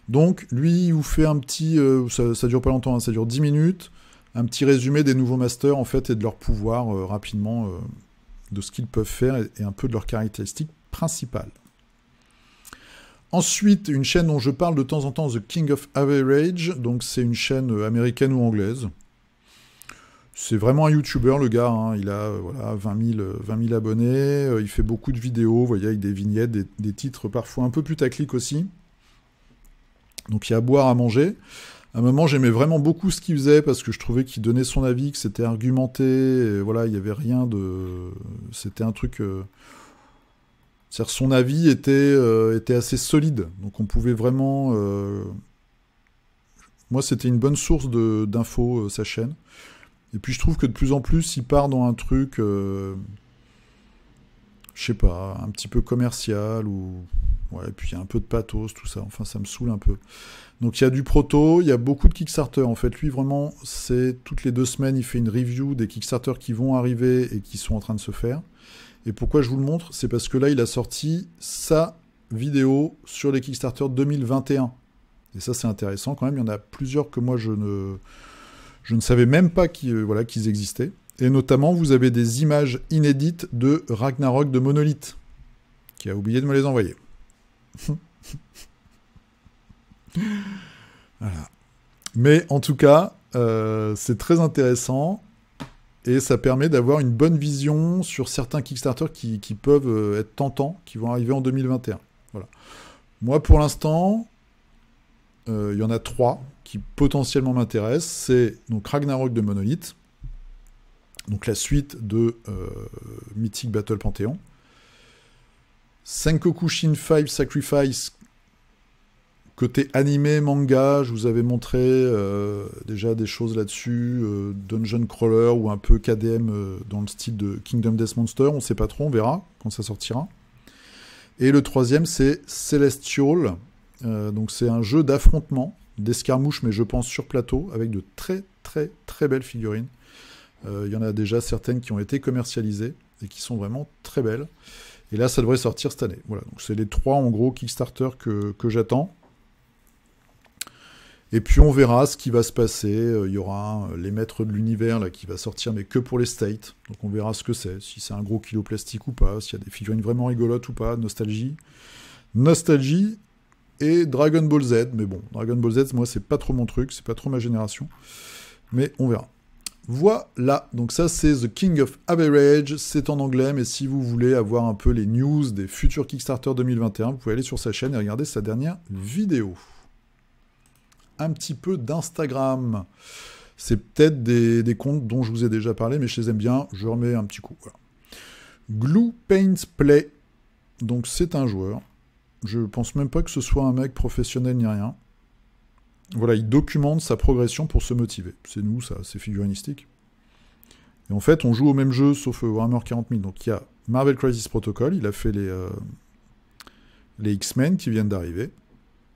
Donc, lui, il vous fait un petit... ça dure pas longtemps, hein, ça dure 10 minutes. Un petit résumé des nouveaux masters, en fait, et de leur pouvoir, rapidement, de ce qu'ils peuvent faire, et un peu de leurs caractéristiques principales. Ensuite, une chaîne dont je parle de temps en temps, The King of Average. Donc, c'est une chaîne américaine ou anglaise. C'est vraiment un YouTuber, le gars, hein. Il a 20 000 abonnés, il fait beaucoup de vidéos, vous voyez, avec des vignettes, des titres parfois un peu putaclic aussi. Donc il y a à boire, à manger. À un moment, j'aimais vraiment beaucoup ce qu'il faisait parce que je trouvais qu'il donnait son avis, que c'était argumenté. Et voilà, il n'y avait rien de. C'était un truc. C'est-à-dire son avis était assez solide. Donc on pouvait vraiment. Moi, c'était une bonne source d'infos, sa chaîne. Et puis je trouve que de plus en plus, il part dans un truc. Je sais pas, un petit peu commercial ou. Ouais, et puis il y a un peu de pathos, tout ça. Enfin, ça me saoule un peu. Donc il y a du proto, il y a beaucoup de Kickstarter. En fait, lui, vraiment, c'est toutes les 2 semaines, il fait une review des Kickstarter qui vont arriver et qui sont en train de se faire. Et pourquoi je vous le montre? C'est parce que là, il a sorti sa vidéo sur les Kickstarter 2021. Et ça, c'est intéressant quand même. Il y en a plusieurs que moi, je ne savais même pas voilà, qu'ils existaient. Et notamment, vous avez des images inédites de Ragnarok de Monolith, qui a oublié de me les envoyer. Voilà. Mais en tout cas, c'est très intéressant et ça permet d'avoir une bonne vision sur certains Kickstarter qui peuvent être tentants, qui vont arriver en 2021. Voilà. Moi, pour l'instant, il y en a 3 qui potentiellement m'intéressent. C'est donc Ragnarok de Monolith, donc la suite de Mythic Battle Panthéon. Sengoku Shin 5 Sacrifice, côté animé, manga, je vous avais montré déjà des choses là-dessus, Dungeon Crawler ou un peu KDM dans le style de Kingdom Death Monster, on sait pas trop, on verra quand ça sortira. Et le troisième, c'est Celestial, donc c'est un jeu d'affrontement, d'escarmouche, mais je pense sur plateau, avec de très très très belles figurines. Il y en a déjà certaines qui ont été commercialisées et qui sont vraiment très belles. Et là, ça devrait sortir cette année. Voilà, donc c'est les 3 en gros Kickstarter que j'attends. Et puis on verra ce qui va se passer. Il y aura les Maîtres de l'Univers là qui va sortir, mais que pour les States. Donc on verra ce que c'est, si c'est un gros kilo plastique ou pas, s'il y a des figurines vraiment rigolotes ou pas. Nostalgie et Dragon Ball Z. Mais bon, Dragon Ball Z, moi c'est pas trop mon truc, c'est pas trop ma génération. Mais on verra. Voilà, donc ça c'est The King of Average, c'est en anglais, mais si vous voulez avoir un peu les news des futurs Kickstarter 2021, vous pouvez aller sur sa chaîne et regarder sa dernière vidéo. Un petit peu d'Instagram. C'est peut-être des comptes dont je vous ai déjà parlé, mais je les aime bien, je remets un petit coup. Voilà. Glue Paints Play, donc c'est un joueur. Je pense même pas que ce soit un mec professionnel ni rien. Voilà, il documente sa progression pour se motiver. C'est nous, ça, c'est figurinistique. Et en fait, on joue au même jeu, sauf Warhammer 40 000. Donc il y a Marvel Crisis Protocol, il a fait les X-Men qui viennent d'arriver,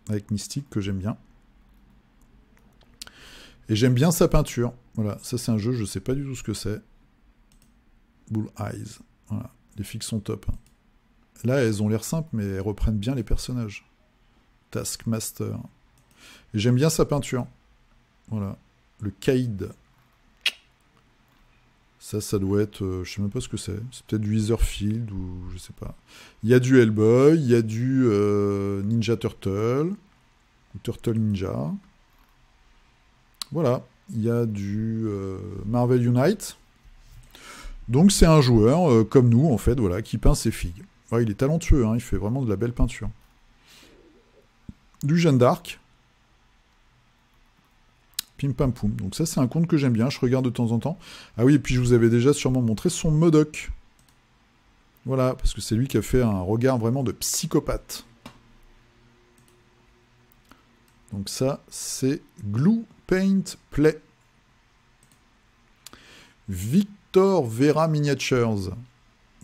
avec Mystique, que j'aime bien. Et j'aime bien sa peinture. Voilà, ça c'est un jeu, je sais pas du tout ce que c'est. Bull Eyes. Voilà, les filles sont top. Là, elles ont l'air simples, mais elles reprennent bien les personnages. Taskmaster. Et j'aime bien sa peinture. Voilà. Le Kaïd. Ça doit être... je sais même pas ce que c'est. C'est peut-être du Etherfield ou je sais pas. Il y a du Hellboy, il y a du Ninja Turtle. Ou Turtle Ninja. Voilà. Il y a du Marvel Unite. Donc c'est un joueur comme nous, en fait, voilà, qui peint ses figues. Ouais, il est talentueux, hein, il fait vraiment de la belle peinture. Du Jeanne d'Arc. Pim pam poum. Donc ça, c'est un compte que j'aime bien, je regarde de temps en temps. Ah oui, et puis je vous avais déjà sûrement montré son Modoc. Voilà, parce que c'est lui qui a fait un regard vraiment de psychopathe. Donc ça, c'est Glue Paint Play. Victor Vera Miniatures.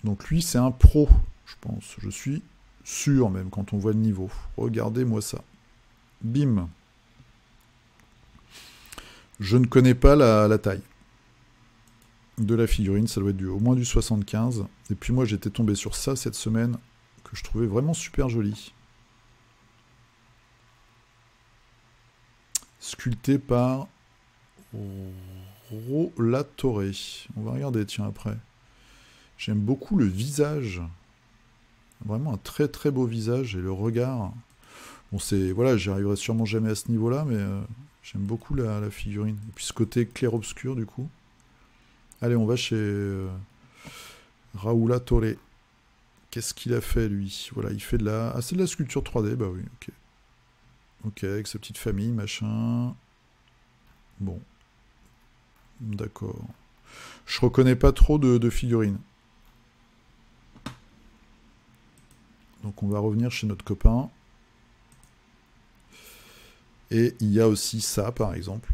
Donc lui, c'est un pro, je pense. Je suis sûr même quand on voit le niveau. Regardez-moi ça. Bim. Je ne connais pas la taille de la figurine. Ça doit être au moins du 75. Et puis moi, j'étais tombé sur ça cette semaine, que je trouvais vraiment super joli. Sculpté par Rolatore. On va regarder, tiens, après. J'aime beaucoup le visage. Vraiment un très très beau visage et le regard. Bon, c'est... Voilà, j'y arriverai sûrement jamais à ce niveau-là, mais j'aime beaucoup la figurine. Et puis ce côté clair-obscur, du coup. Allez, on va chez Rolatore. Qu'est-ce qu'il a fait, lui? Voilà, il fait de la... Ah, c'est de la sculpture 3D, bah oui, ok. Ok, avec sa petite famille, machin. Bon. D'accord. Je reconnais pas trop de figurines. Donc on va revenir chez notre copain. Et il y a aussi ça, par exemple.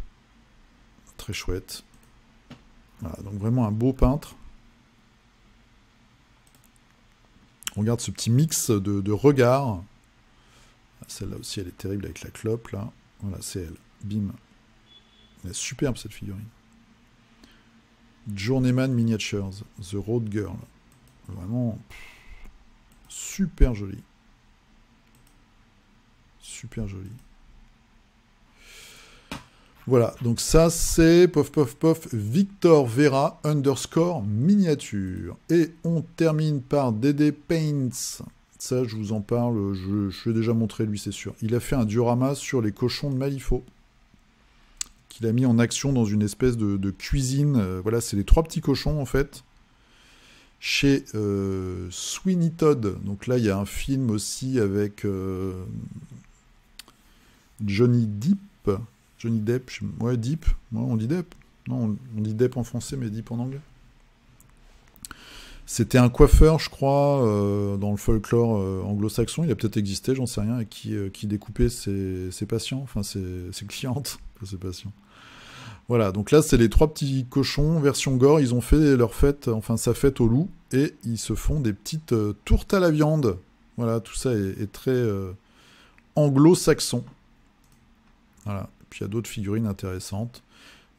Très chouette. Voilà, donc vraiment un beau peintre. On regarde ce petit mix de regards. Celle-là aussi, elle est terrible avec la clope, là. Voilà, c'est elle. Bim. Elle est superbe, cette figurine. Journeyman Miniatures. The Road Girl. Vraiment... super joli. Super joli. Voilà, donc ça c'est pof pof pof Victor Vera underscore miniature. Et on termine par Dédé Paints. Ça je vous en parle, je l'ai déjà montré lui c'est sûr. Il a fait un diorama sur les cochons de Malifaux. Qu'il a mis en action dans une espèce de cuisine. Voilà, c'est les 3 petits cochons en fait. Chez Sweeney Todd. Donc là il y a un film aussi avec Johnny Depp. Johnny Depp, ouais, Depp. Ouais, on dit Depp. Non, on dit Depp en français, mais Depp en anglais. C'était un coiffeur, je crois, dans le folklore anglo-saxon. Il a peut-être existé, j'en sais rien, et qui découpait ses patients, enfin ses clientes, pas ses patients. Voilà, donc là, c'est les 3 petits cochons, version gore. Ils ont fait leur fête, enfin sa fête au loup, et ils se font des petites tourtes à la viande. Voilà, tout ça est très anglo-saxon. Voilà. Puis il y a d'autres figurines intéressantes,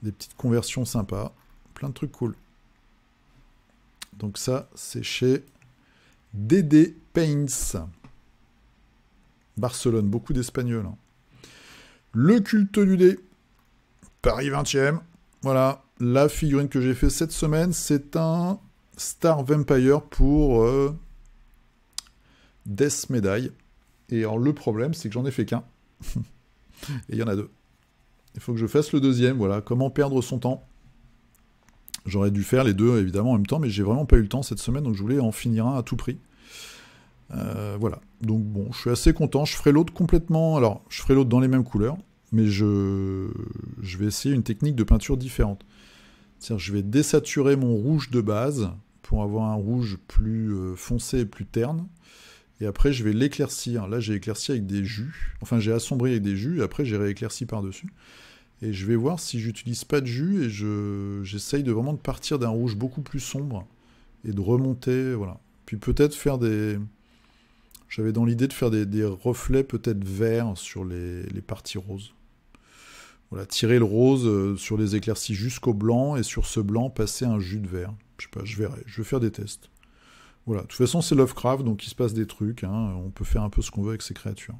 des petites conversions sympas, plein de trucs cool. Donc ça, c'est chez Dédé Paints. Barcelone, beaucoup d'Espagnols. Hein. Le culte du dé, Paris 20e. Voilà, la figurine que j'ai fait cette semaine, c'est un Star Vampire pour Death Medaille. Et alors le problème, c'est que j'en ai fait qu'un. Et il y en a 2. Il faut que je fasse le deuxième, voilà. Comment perdre son temps. J'aurais dû faire les 2, évidemment, en même temps, mais j'ai vraiment pas eu le temps cette semaine, donc je voulais en finir un à tout prix. Voilà. Donc bon, je suis assez content. Je ferai l'autre complètement... Alors, je ferai l'autre dans les mêmes couleurs, mais je vais essayer une technique de peinture différente. C'est-à-dire, je vais désaturer mon rouge de base pour avoir un rouge plus foncé et plus terne. Et après, je vais l'éclaircir. Là, j'ai éclairci avec des jus. Enfin, j'ai assombri avec des jus, et après, j'ai rééclairci par-dessus. Et je vais voir si j'utilise pas de jus, et j'essaye de vraiment de partir d'un rouge beaucoup plus sombre, et de remonter, voilà. Puis peut-être faire des... J'avais dans l'idée de faire des reflets peut-être verts sur les parties roses. Voilà, tirer le rose sur les éclaircies jusqu'au blanc, et sur ce blanc, passer un jus de vert. Je sais pas, je verrai. Je vais faire des tests. Voilà, de toute façon c'est Lovecraft, donc il se passe des trucs, hein. On peut faire un peu ce qu'on veut avec ces créatures.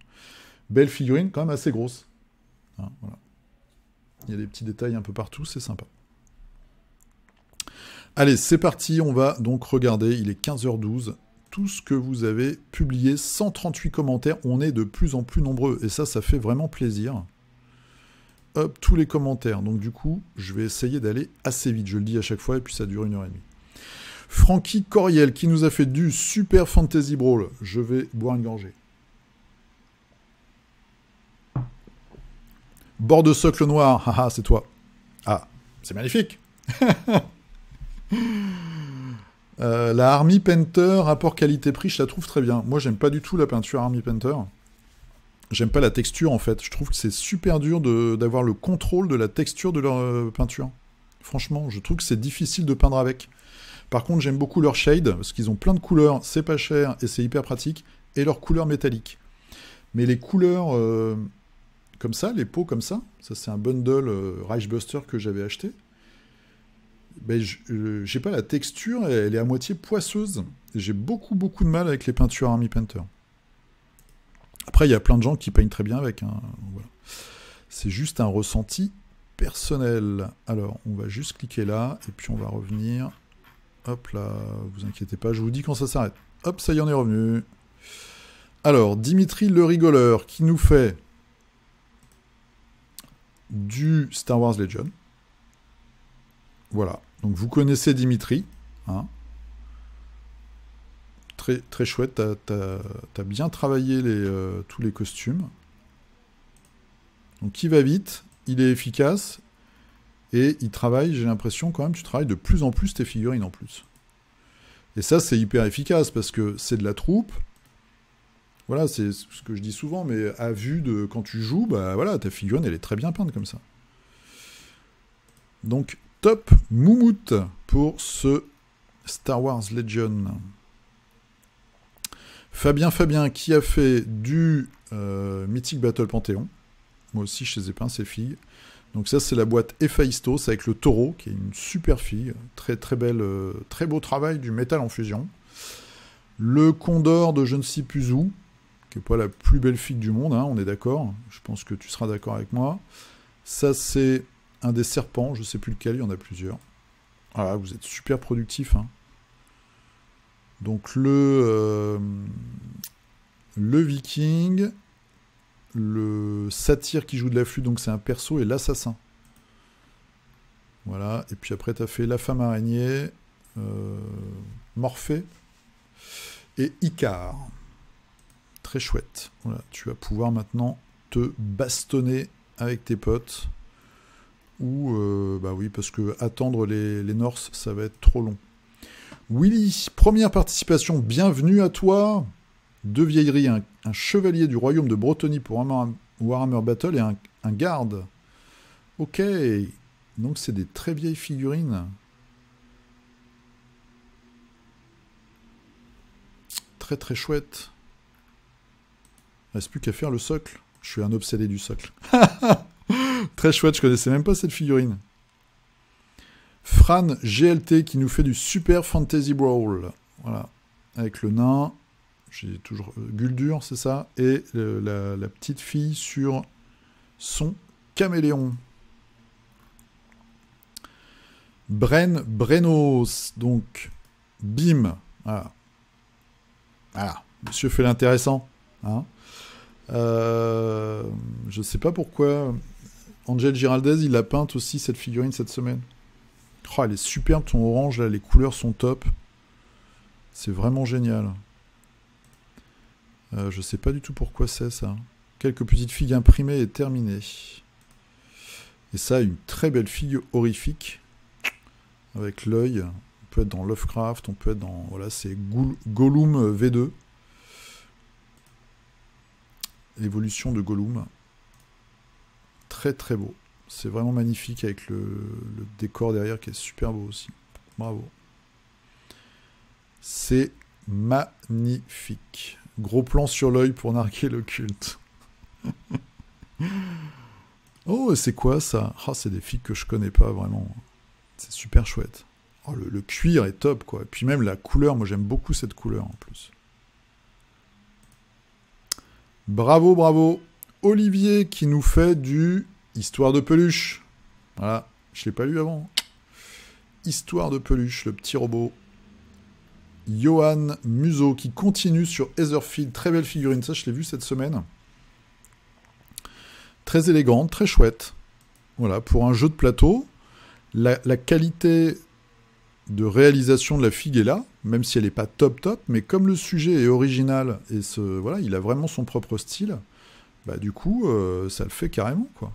Belle figurine, quand même assez grosse. Hein, voilà. Il y a des petits détails un peu partout, c'est sympa. Allez, c'est parti, on va donc regarder, il est 15h12, tout ce que vous avez publié, 138 commentaires, on est de plus en plus nombreux, et ça fait vraiment plaisir. Hop, tous les commentaires, donc du coup, je vais essayer d'aller assez vite, je le dis à chaque fois, et puis ça dure 1h30. Francky Coriel, qui nous a fait du Super Fantasy Brawl. Je vais boire une gorgée. Bord de socle noir. Haha, c'est toi. Ah, c'est magnifique. La Army Painter, rapport qualité-prix, je la trouve très bien. Moi, j'aime pas du tout la peinture Army Painter. J'aime pas la texture, en fait. Je trouve que c'est super dur d'avoir le contrôle de la texture de leur peinture. Franchement, je trouve que c'est difficile de peindre avec. Par contre, j'aime beaucoup leur shade, parce qu'ils ont plein de couleurs, c'est pas cher et c'est hyper pratique, et leurs couleurs métalliques. Mais les couleurs comme ça, les pots comme ça c'est un bundle Reichbuster que j'avais acheté. Ben, j'ai pas la texture, elle est à moitié poisseuse. J'ai beaucoup de mal avec les peintures Army Painter. Après, il y a plein de gens qui peignent très bien avec. Hein, voilà. C'est juste un ressenti personnel. Alors, on va juste cliquer là, et puis on va revenir... Hop là, vous inquiétez pas, je vous dis quand ça s'arrête. Hop, ça y en est revenu. Alors, Dimitri le rigoleur, qui nous fait du Star Wars Legend. Voilà, donc vous connaissez Dimitri. Hein. Très chouette, t'as bien travaillé tous les costumes. Donc il va vite, il est efficace, et il travaille, j'ai l'impression quand même, tu travailles de plus en plus tes figurines en plus. Et ça, c'est hyper efficace, parce que c'est de la troupe. Voilà, c'est ce que je dis souvent, mais à vue de quand tu joues, bah voilà, ta figurine, elle est très bien peinte comme ça. Donc, top moumoute pour ce Star Wars Legion. Fabien, qui a fait du Mythic Battle Panthéon. Moi aussi, je les ai peints, ces filles. Donc ça, c'est la boîte Héphaïstos avec le taureau, qui est une super fille. Très, très belle, très beau travail du métal en fusion. Le Condor de je ne sais plus où, qui n'est pas la plus belle figue du monde, hein, on est d'accord. Je pense que tu seras d'accord avec moi. Ça, c'est un des serpents, je ne sais plus lequel, il y en a plusieurs. Voilà, vous êtes super productif. Hein. Donc le viking, le satyre qui joue de la flûte, donc c'est un perso, et l'assassin. Voilà, et puis après tu as fait la femme araignée, Morphée, et Icare. Très chouette. Voilà, tu vas pouvoir maintenant te bastonner avec tes potes. Ou, bah oui, parce que attendre les Norse, ça va être trop long. Willy, première participation, bienvenue à toi. Deux vieilleries, un chevalier du royaume de Bretonnie pour Warhammer Battle et un garde. Ok, donc c'est des très vieilles figurines. Très très chouette. Il reste plus qu'à faire le socle. Je suis un obsédé du socle. Très chouette, je connaissais même pas cette figurine. Fran GLT qui nous fait du Super Fantasy Brawl. Voilà. Avec le nain. J'ai toujours Guldur, c'est ça. Et la petite fille sur son caméléon. Brenos. Donc, bim. Voilà. Voilà. Monsieur fait l'intéressant. Hein. Je sais pas pourquoi Angel Giraldez il a peinte aussi cette figurine cette semaine. Oh, elle est superbe, ton orange là, les couleurs sont top. C'est vraiment génial. Je sais pas du tout pourquoi c'est ça. Quelques petites figues imprimées et terminées. Et ça, une très belle figue horrifique avec l'œil. On peut être dans Lovecraft, on peut être dans voilà, c'est Gollum V2. L'évolution de Gollum. Très très beau. C'est vraiment magnifique avec le décor derrière qui est super beau aussi. Bravo. C'est magnifique. Gros plan sur l'œil pour narguer le culte. Oh, c'est quoi ça? Ah, c'est des figues que je connais pas vraiment. C'est super chouette. Oh, le cuir est top quoi. Et puis même la couleur, moi j'aime beaucoup cette couleur en plus. Bravo, bravo. Olivier qui nous fait du Histoire de peluche. Voilà, je l'ai pas lu avant. Histoire de peluche, le petit robot. Johan Museau qui continue sur Etherfield. Très belle figurine, ça je l'ai vu cette semaine. Très élégante, très chouette. Voilà, pour un jeu de plateau, la qualité de réalisation de la figue est là, même si elle n'est pas top, mais comme le sujet est original et voilà, il a vraiment son propre style, bah du coup, ça le fait carrément, quoi.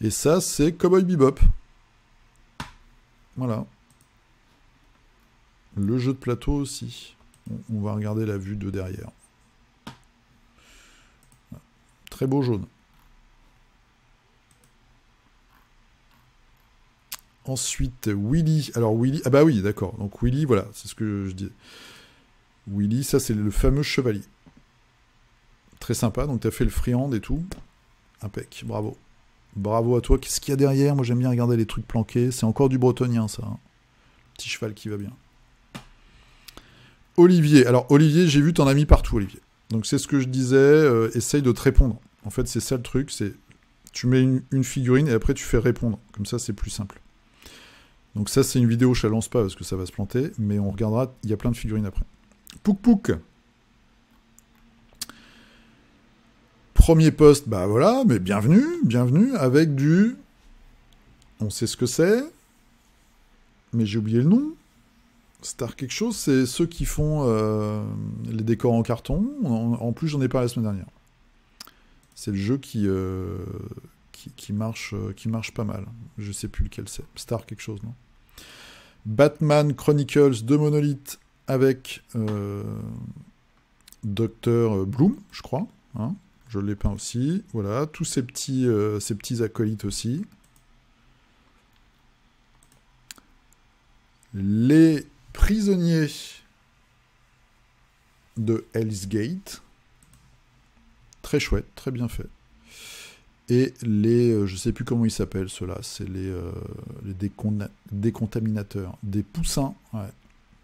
Et ça, c'est Cowboy Bebop. Voilà. Le jeu de plateau aussi. On va regarder la vue de derrière. Très beau jaune. Ensuite, Willy. Alors, Willy... Ah bah oui, d'accord. Donc, Willy, voilà, c'est ce que je dis. Willy, ça, c'est le fameux chevalier. Très sympa. Donc, tu as fait le freehand et tout. Impec. Bravo. Bravo à toi. Qu'est-ce qu'il y a derrière? Moi, j'aime bien regarder les trucs planqués. C'est encore du bretonien, ça. Hein. Petit cheval qui va bien. Olivier. Alors, Olivier, j'ai vu, t'en as mis partout, Olivier. Donc, c'est ce que je disais. Essaye de te répondre. En fait, c'est ça le truc. C'est tu mets une figurine et après, tu fais répondre. Comme ça, c'est plus simple. Donc, ça, c'est une vidéo. Je la lance pas parce que ça va se planter. Mais on regardera. Il y a plein de figurines après. Pouk Pouk. Premier poste, bah voilà, mais bienvenue, avec du... On sait ce que c'est, mais j'ai oublié le nom. Star quelque chose, c'est ceux qui font les décors en carton. En plus, j'en ai parlé la semaine dernière. C'est le jeu qui marche pas mal. Je sais plus lequel c'est. Star quelque chose, non? Batman Chronicles de Monolith avec Dr. Bloom, je crois. Hein, je l'ai peint aussi. Voilà, tous ces petits acolytes aussi. Les prisonniers de Hell's Gate. Très chouette, très bien fait. Et les, je sais plus comment ils s'appellent ceux-là, c'est les décontaminateurs. Des poussins, ouais.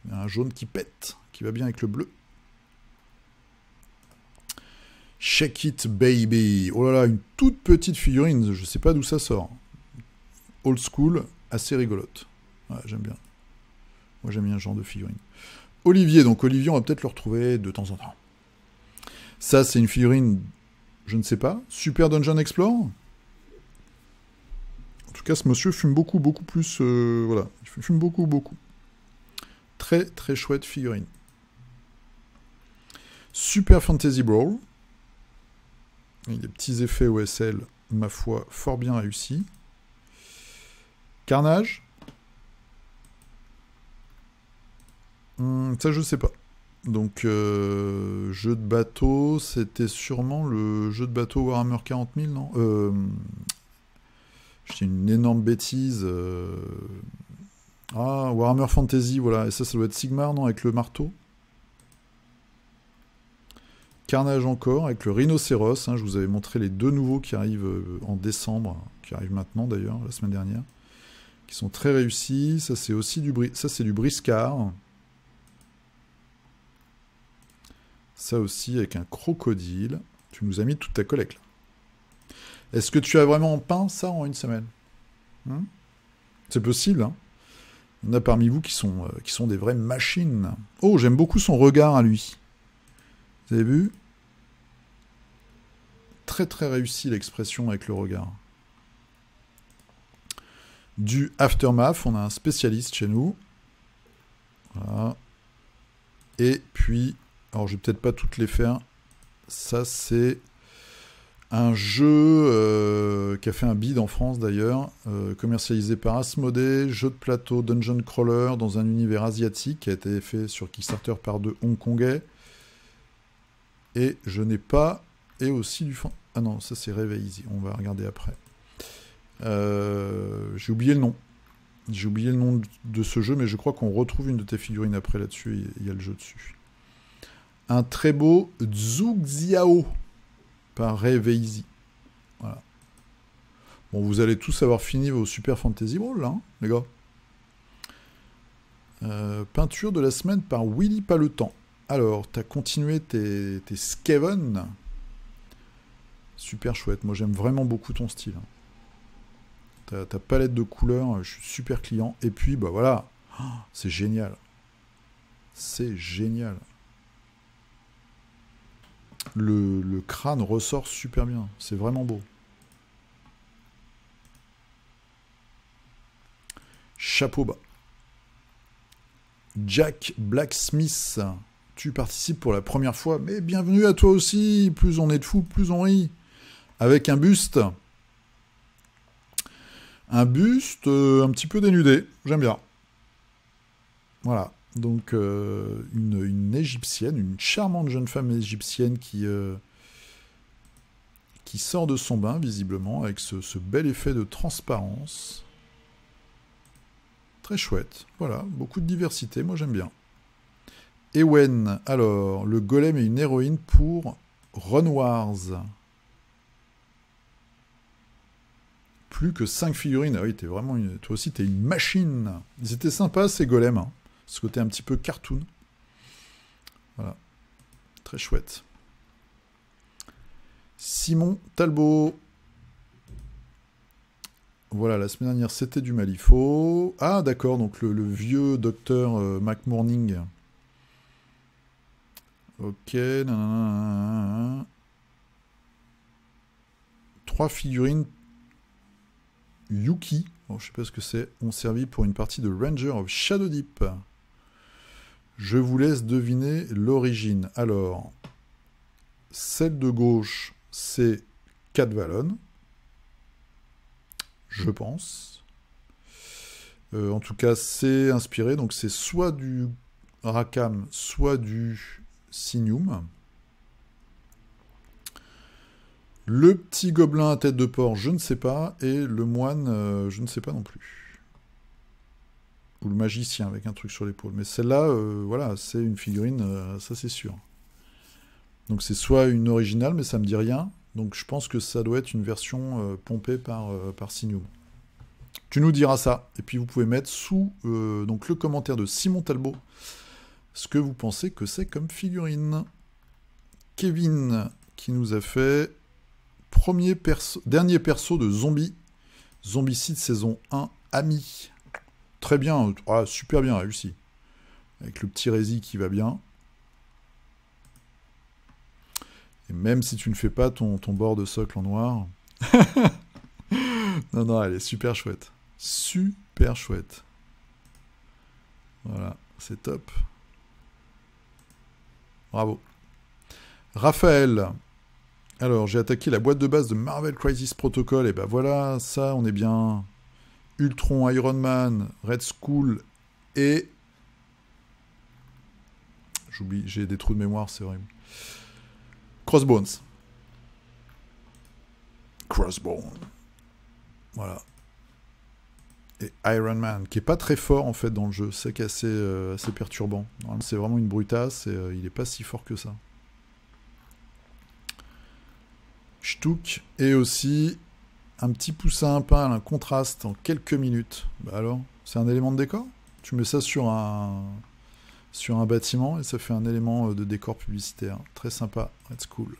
Il y a un jaune qui pète, qui va bien avec le bleu. Shake It Baby. Oh là là, une toute petite figurine, je sais pas d'où ça sort. Old school, assez rigolote. Ouais, j'aime bien. Moi j'aime bien ce genre de figurine. Olivier, donc Olivier, on va peut-être le retrouver de temps en temps. Ça, c'est une figurine, je ne sais pas, Super Dungeon Explore. En tout cas, ce monsieur fume beaucoup plus, voilà, il fume beaucoup. Très, très chouette figurine. Super Fantasy Brawl. Il y a des petits effets OSL, ma foi, fort bien réussis. Carnage. Ça, je sais pas. Donc, jeu de bateau, c'était sûrement le jeu de bateau Warhammer 40 000, non j'ai une énorme bêtise. Ah, Warhammer Fantasy, voilà. Et ça doit être Sigmar, non, avec le marteau. Carnage encore, avec le rhinocéros. Hein, je vous avais montré les deux nouveaux qui arrivent en décembre, qui arrivent maintenant d'ailleurs, la semaine dernière, qui sont très réussis. Ça, c'est aussi du briscard. Ça aussi avec un crocodile. Tu nous as mis toute ta collecte là. Est-ce que tu as vraiment peint ça en une semaine? C'est possible, hein. Il y en a parmi vous qui sont des vraies machines. Oh, j'aime beaucoup son regard à lui. Vous avez vu? Très très réussi l'expression avec le regard. Du Aftermath, on a un spécialiste chez nous. Voilà. Et puis, alors je vais peut-être pas toutes les faire. Ça c'est un jeu qui a fait un bid en France d'ailleurs, commercialisé par Asmodée, jeu de plateau Dungeon Crawler dans un univers asiatique qui a été fait sur Kickstarter par deux Hongkongais. Et je n'ai pas... Et aussi du... Ah non, ça c'est Réveil Easy, on va regarder après. J'ai oublié le nom. J'ai oublié le nom de ce jeu, mais je crois qu'on retrouve une de tes figurines après là-dessus, il y a le jeu dessus. Un très beau Zhuxiao par Réveil Easy. Voilà. Bon, vous allez tous avoir fini vos Super Fantasy Brawl, là, hein, les gars. Peinture de la semaine par Willy Paletan. Alors, t'as continué tes Skaven. Super chouette. Moi, j'aime vraiment beaucoup ton style. Ta palette de couleurs, je suis super client. Et puis, bah voilà. Oh, c'est génial. C'est génial. Le crâne ressort super bien. C'est vraiment beau. Chapeau bas. Jack Blacksmith. Tu participes pour la première fois, mais bienvenue à toi aussi. Plus on est de fous, plus on rit. Avec un buste. Un buste un petit peu dénudé. J'aime bien. Voilà. Donc, une égyptienne, une charmante jeune femme égyptienne qui sort de son bain, visiblement, avec ce bel effet de transparence. Très chouette. Voilà, beaucoup de diversité. Moi, j'aime bien. Ewen, alors, le golem est une héroïne pour Run Wars. Plus que 5 figurines. Ah oui, toi aussi, t'es une machine. Ils étaient sympas, ces golems. Hein. Ce côté un petit peu cartoon. Voilà. Très chouette. Simon Talbot. Voilà, la semaine dernière, c'était du Malifaux. Ah, d'accord, donc le vieux docteur McMorning. Ok. Nanana. 3 figurines Yuki. Bon, je sais pas ce que c'est. Ont servi pour une partie de Ranger of Shadow Deep. Je vous laisse deviner l'origine. Alors, celle de gauche, c'est 4 Vallon. Je pense. En tout cas, c'est inspiré. Donc, c'est soit du Rackham, soit du Signum. Le petit gobelin à tête de porc, je ne sais pas. Et le moine, je ne sais pas non plus. Ou le magicien avec un truc sur l'épaule. Mais celle-là, voilà, c'est une figurine, ça c'est sûr. Donc c'est soit une originale, mais ça me dit rien. Donc je pense que ça doit être une version pompée par Signum. Tu nous diras ça. Et puis vous pouvez mettre sous donc le commentaire de Simon Talbot ce que vous pensez que c'est comme figurine. Kevin qui nous a fait dernier perso de Zombie. Zombicide saison 1, Ami. Très bien, super bien réussi. Avec le petit rési qui va bien. Et même si tu ne fais pas ton bord de socle en noir. Non, elle est super chouette. Super chouette. Voilà, c'est top. Bravo. Raphaël. Alors, j'ai attaqué la boîte de base de Marvel Crisis Protocol. Et ben voilà, ça, on est bien. Ultron, Iron Man, Red Skull et... J'oublie, j'ai des trous de mémoire, c'est horrible. Crossbones. Voilà. Et Iron Man, qui est pas très fort en fait dans le jeu. C'est assez perturbant. C'est vraiment une brutasse et il est pas si fort que ça. Shtouk. Et aussi un petit poussin à pain, un contraste en quelques minutes. Bah alors, c'est un élément de décor? Tu mets ça sur un bâtiment et ça fait un élément de décor publicitaire. Très sympa, Red Skull.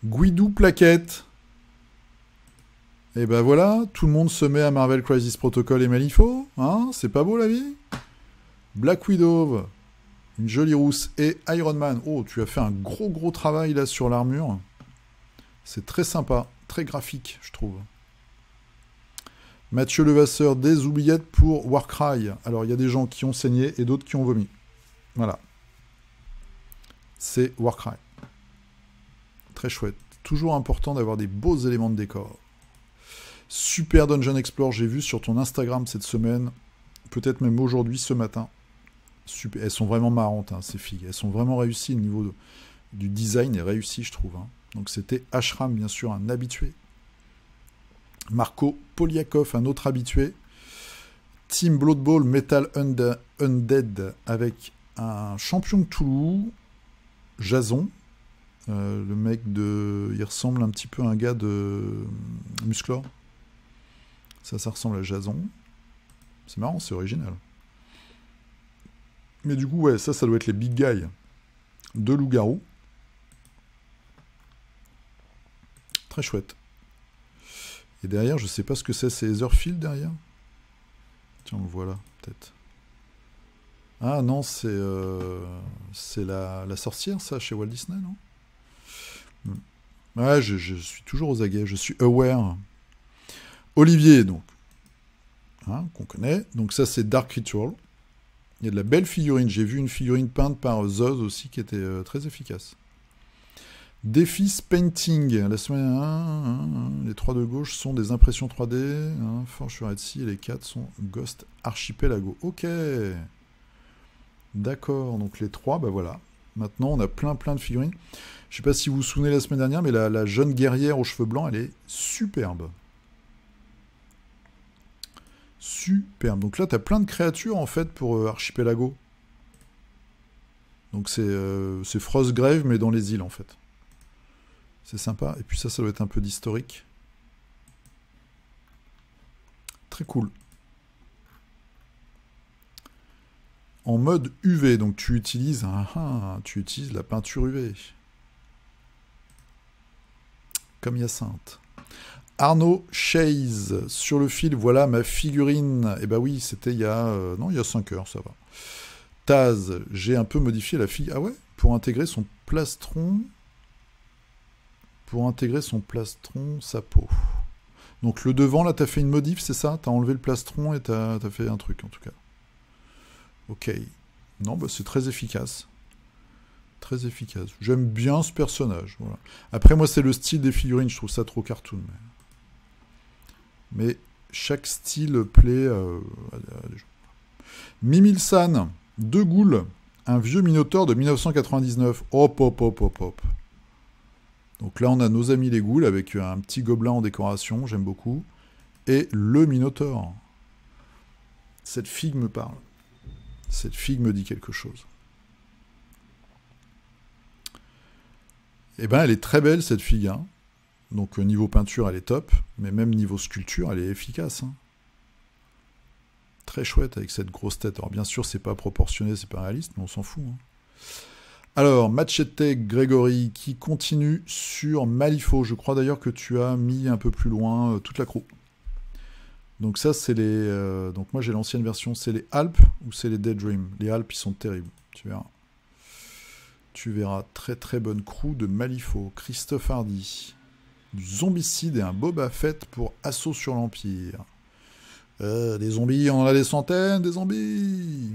Guidou Plaquette. Et ben voilà, tout le monde se met à Marvel Crisis Protocol et Malifaux. Hein, c'est pas beau la vie? Black Widow, une jolie rousse, et Iron Man. Oh, tu as fait un gros travail là sur l'armure. C'est très sympa, très graphique, je trouve. Mathieu Levasseur, des oubliettes pour Warcry. Alors, il y a des gens qui ont saigné et d'autres qui ont vomi. Voilà. C'est Warcry. Très chouette. Toujours important d'avoir des beaux éléments de décor. Super Dungeon Explore, j'ai vu sur ton Instagram cette semaine. Peut-être même aujourd'hui, ce matin. Super. Elles sont vraiment marrantes, hein, ces filles. Elles sont vraiment réussies. Le niveau du design est réussi, je trouve. Hein. Donc, c'était Ashram, bien sûr, un habitué. Marco Poliakov, un autre habitué. Team Blood Bowl Metal Undead avec un champion de Toulouse, Jason. Le mec il ressemble un petit peu à un gars de Musclor. Ça ressemble à Jason. C'est marrant, c'est original. Mais du coup, ouais, ça doit être les big guys de loup-garou. Très chouette. Et derrière, je sais pas ce que c'est Etherfield derrière. Tiens, on le voit là, peut-être. Ah non, c'est la sorcière, ça, chez Walt Disney, non? Ouais, je suis toujours aux aguets, je suis aware. Olivier, donc, hein, qu'on connaît. Donc ça, c'est Dark Ritual. Il y a de la belle figurine. J'ai vu une figurine peinte par Zoz aussi, qui était très efficace. Défis Painting. La semaine les 3 de gauche sont des impressions 3D. Forge Red Sea et les 4 sont Ghost Archipelago. Ok. D'accord. Donc les 3, bah voilà. Maintenant, on a plein de figurines. Je sais pas si vous vous souvenez la semaine dernière, mais la jeune guerrière aux cheveux blancs, elle est superbe. Superbe. Donc là, tu as plein de créatures, en fait, pour Archipelago. Donc c'est Frostgrave, mais dans les îles, en fait. C'est sympa. Et puis ça doit être un peu d'historique. Très cool. En mode UV, donc tu utilises la peinture UV. Comme Hyacinthe. Arnaud Chase, sur le fil, voilà ma figurine. Eh ben oui, c'était il y a 5 heures, ça va. Taz, j'ai un peu modifié la fille. Ah ouais? Pour intégrer son plastron, sa peau. Donc le devant, là, t'as fait une modif, c'est ça? T'as enlevé le plastron et t'as fait un truc, en tout cas. Ok. Non, bah c'est très efficace. Très efficace. J'aime bien ce personnage. Voilà. Après, moi, c'est le style des figurines. Je trouve ça trop cartoon. Mais chaque style plaît à des gens. Mimilsan, 2 ghouls, un vieux Minotaure de 1999. Hop, hop, hop, hop, hop. Donc là, on a nos amis les ghouls avec un petit gobelin en décoration, j'aime beaucoup. Et le Minotaure. Cette figue me parle. Cette figue me dit quelque chose. Eh ben, elle est très belle, cette figue. Hein. Donc, niveau peinture, elle est top. Mais même niveau sculpture, elle est efficace. Hein. Très chouette avec cette grosse tête. Alors, bien sûr, c'est pas proportionné, c'est pas réaliste, mais on s'en fout. Hein. Alors, Machete Grégory qui continue sur Malifaux. Je crois d'ailleurs que tu as mis un peu plus loin toute la crew. Donc ça, c'est les... donc moi, j'ai l'ancienne version. C'est les Alpes ou c'est les Daydream? Les Alpes, ils sont terribles. Tu verras. Tu verras. Très très bonne crew de Malifaux. Christophe Hardy. Du zombicide et un Boba Fett pour assaut sur l'Empire. Des zombies, on en a des centaines, des zombies.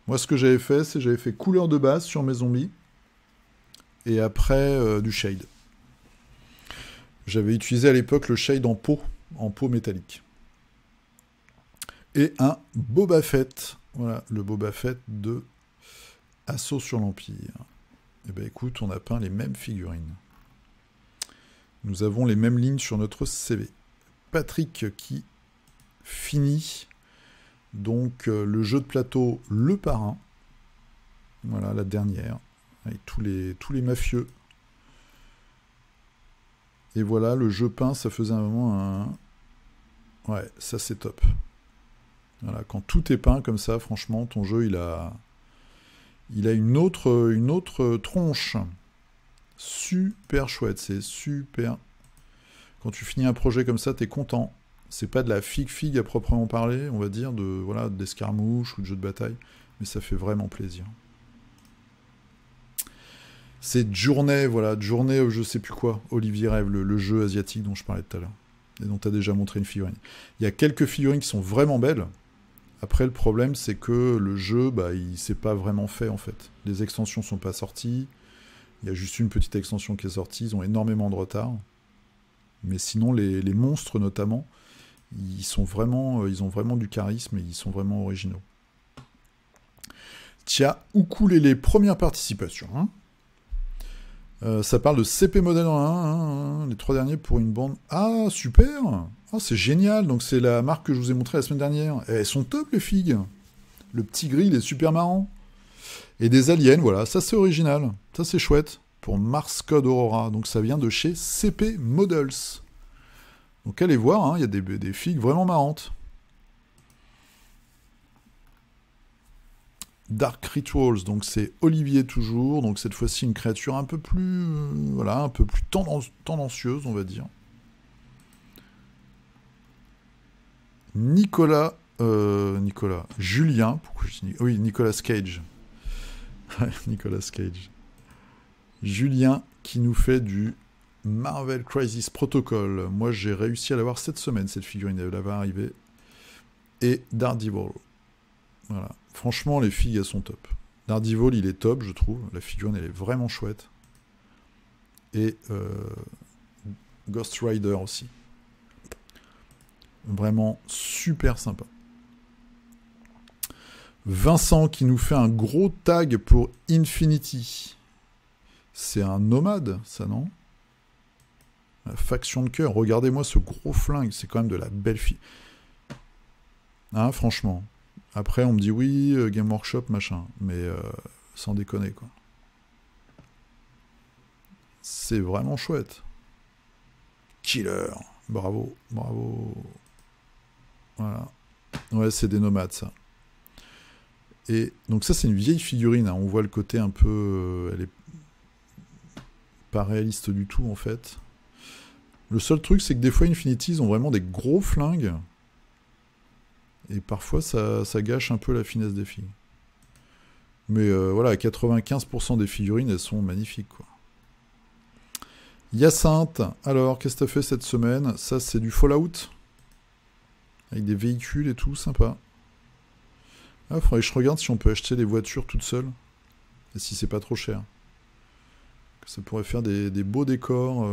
Moi, ce que j'avais fait, c'est j'avais fait couleur de base sur mes zombies. Et après, du shade. J'avais utilisé à l'époque le shade en peau métallique. Et un Boba Fett. Voilà, le Boba Fett de Assaut sur l'Empire. Eh bien, écoute, on a peint les mêmes figurines. Nous avons les mêmes lignes sur notre CV. Patrick qui finit donc le jeu de plateau Le Parrain. Voilà, la dernière. Avec tous les mafieux. Et voilà, le jeu peint, ça faisait un moment un... Ouais, ça c'est top. Voilà, quand tout est peint comme ça, franchement, ton jeu, il a une autre tronche. Super chouette, c'est super. Quand tu finis un projet comme ça, t'es content. C'est pas de la figue à proprement parler, on va dire, d'escarmouche ou de jeu de bataille, mais ça fait vraiment plaisir. C'est Journée, voilà, Journée, je sais plus quoi, Olivier Rêve, le jeu asiatique dont je parlais tout à l'heure, et dont tu as déjà montré une figurine. Il y a quelques figurines qui sont vraiment belles. Après, le problème, c'est que le jeu, il s'est pas vraiment fait, en fait. Les extensions sont pas sorties. Il y a juste une petite extension qui est sortie. Ils ont énormément de retard. Mais sinon, les monstres, notamment, ils ont vraiment du charisme et ils sont vraiment originaux. Tiens, Ukulélé, première participation. Hein. Ça parle de CP Model 1, les 3 derniers pour une bande. Ah, super! Ah, c'est génial! Donc, c'est la marque que je vous ai montrée la semaine dernière. Et elles sont top, les figues! Le petit gris, il est super marrant. Et des aliens, voilà, ça c'est original. Ça c'est chouette. Pour Mars Code Aurora. Donc, ça vient de chez CP Models. Donc, allez voir, il y a des figues vraiment marrantes. Dark Rituals, donc c'est Olivier toujours, donc cette fois-ci une créature un peu plus, un peu plus tendancieuse, on va dire. Julien, pourquoi je dis... Oui, Nicolas Cage. Nicolas Cage. Julien qui nous fait du Marvel Crisis Protocol. Moi, j'ai réussi à l'avoir cette semaine, cette figurine, elle va arriver. Et Daredevil. Voilà. Franchement, les figues, elles sont top. Daredevil, il est top, je trouve. La figurine, elle est vraiment chouette. Et Ghost Rider aussi. Vraiment super sympa. Vincent qui nous fait un gros tag pour Infinity. C'est un nomade, ça, non? La faction de cœur. Regardez-moi ce gros flingue. C'est quand même de la belle fille. Hein, franchement. Après, on me dit oui, Game Workshop, machin. Mais sans déconner, quoi. C'est vraiment chouette. Killer. Bravo, bravo. Voilà. Ouais, c'est des nomades, ça. Et donc ça, c'est une vieille figurine. Hein. On voit le côté un peu... elle est pas réaliste du tout, en fait. Le seul truc, c'est que des fois, Infinity, ils ont vraiment des gros flingues. Et parfois, ça gâche un peu la finesse des figues. Mais voilà, 95% des figurines, elles sont magnifiques, quoi. Hyacinthe, alors, qu'est-ce que t'as fait cette semaine? Ça, c'est du Fallout. Avec des véhicules et tout, sympa. Ah, faudrait que je regarde si on peut acheter les voitures toutes seules. Et si c'est pas trop cher. Ça pourrait faire des beaux décors.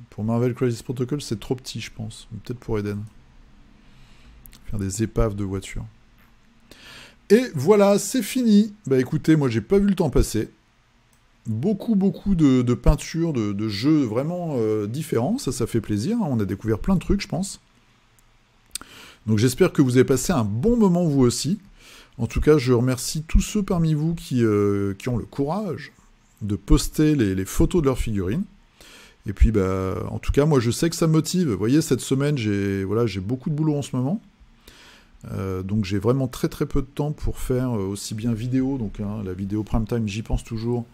Pour Marvel Crisis Protocol, c'est trop petit, je pense. Peut-être pour Eden. Faire des épaves de voitures. Et voilà, c'est fini. Bah écoutez, moi j'ai pas vu le temps passer. Beaucoup de peintures, de jeux vraiment différents. Ça fait plaisir. On a découvert plein de trucs, je pense. Donc j'espère que vous avez passé un bon moment, vous aussi. En tout cas, je remercie tous ceux parmi vous qui ont le courage de poster les photos de leurs figurines. Et puis, bah, en tout cas, moi, je sais que ça me motive. Vous voyez, cette semaine, j'ai beaucoup de boulot en ce moment. Donc, j'ai vraiment très peu de temps pour faire aussi bien vidéo, donc la vidéo prime time, j'y pense toujours,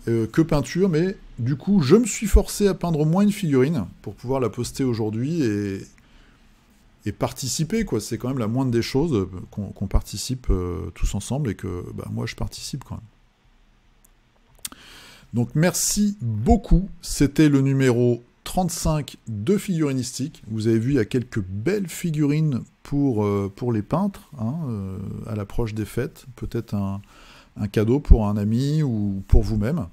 que peinture. Mais du coup, je me suis forcé à peindre au moins une figurine pour pouvoir la poster aujourd'hui et participer, quoi. C'est quand même la moindre des choses qu'on participe tous ensemble et que bah, moi, je participe quand même. Donc merci beaucoup, c'était le numéro 35 de Figurinistique. Vous avez vu, il y a quelques belles figurines pour les peintres, hein, à l'approche des fêtes. Peut-être un cadeau pour un ami ou pour vous-même.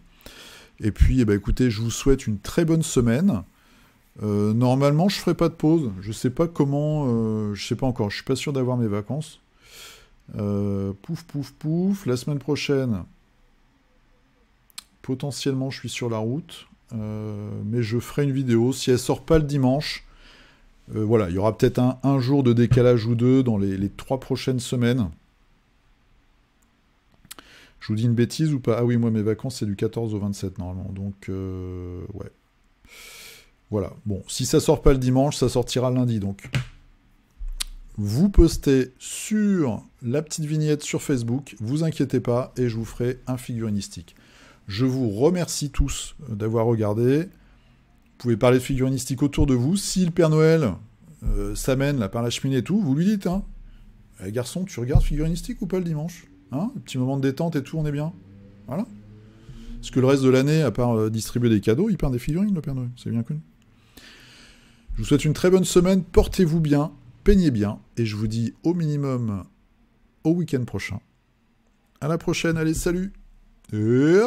Et puis, eh ben, écoutez, je vous souhaite une très bonne semaine. Normalement, je ne ferai pas de pause. Je ne sais pas comment, je ne sais pas encore, je ne suis pas sûr d'avoir mes vacances. Pouf. La semaine prochaine... Potentiellement, je suis sur la route, mais je ferai une vidéo. Si elle sort pas le dimanche, voilà, il y aura peut-être un jour de décalage ou deux dans les 3 prochaines semaines. Je vous dis une bêtise ou pas? Ah oui, moi, mes vacances, c'est du 14 au 27, normalement. Donc, ouais. Voilà. Bon, si ça sort pas le dimanche, ça sortira lundi, donc. Vous postez sur la petite vignette sur Facebook, vous inquiétez pas, et je vous ferai un figurinistique. Je vous remercie tous d'avoir regardé. Vous pouvez parler de figurinistique autour de vous. Si le Père Noël s'amène là par la cheminée et tout, vous lui dites, hein, garçon, tu regardes figurinistique ou pas le dimanche, hein, le petit moment de détente et tout, on est bien. Voilà. Parce que le reste de l'année, à part distribuer des cadeaux, il peint des figurines, le Père Noël. C'est bien connu. Je vous souhaite une très bonne semaine. Portez-vous bien, peignez bien. Et je vous dis au minimum au week-end prochain. À la prochaine. Allez, salut. Et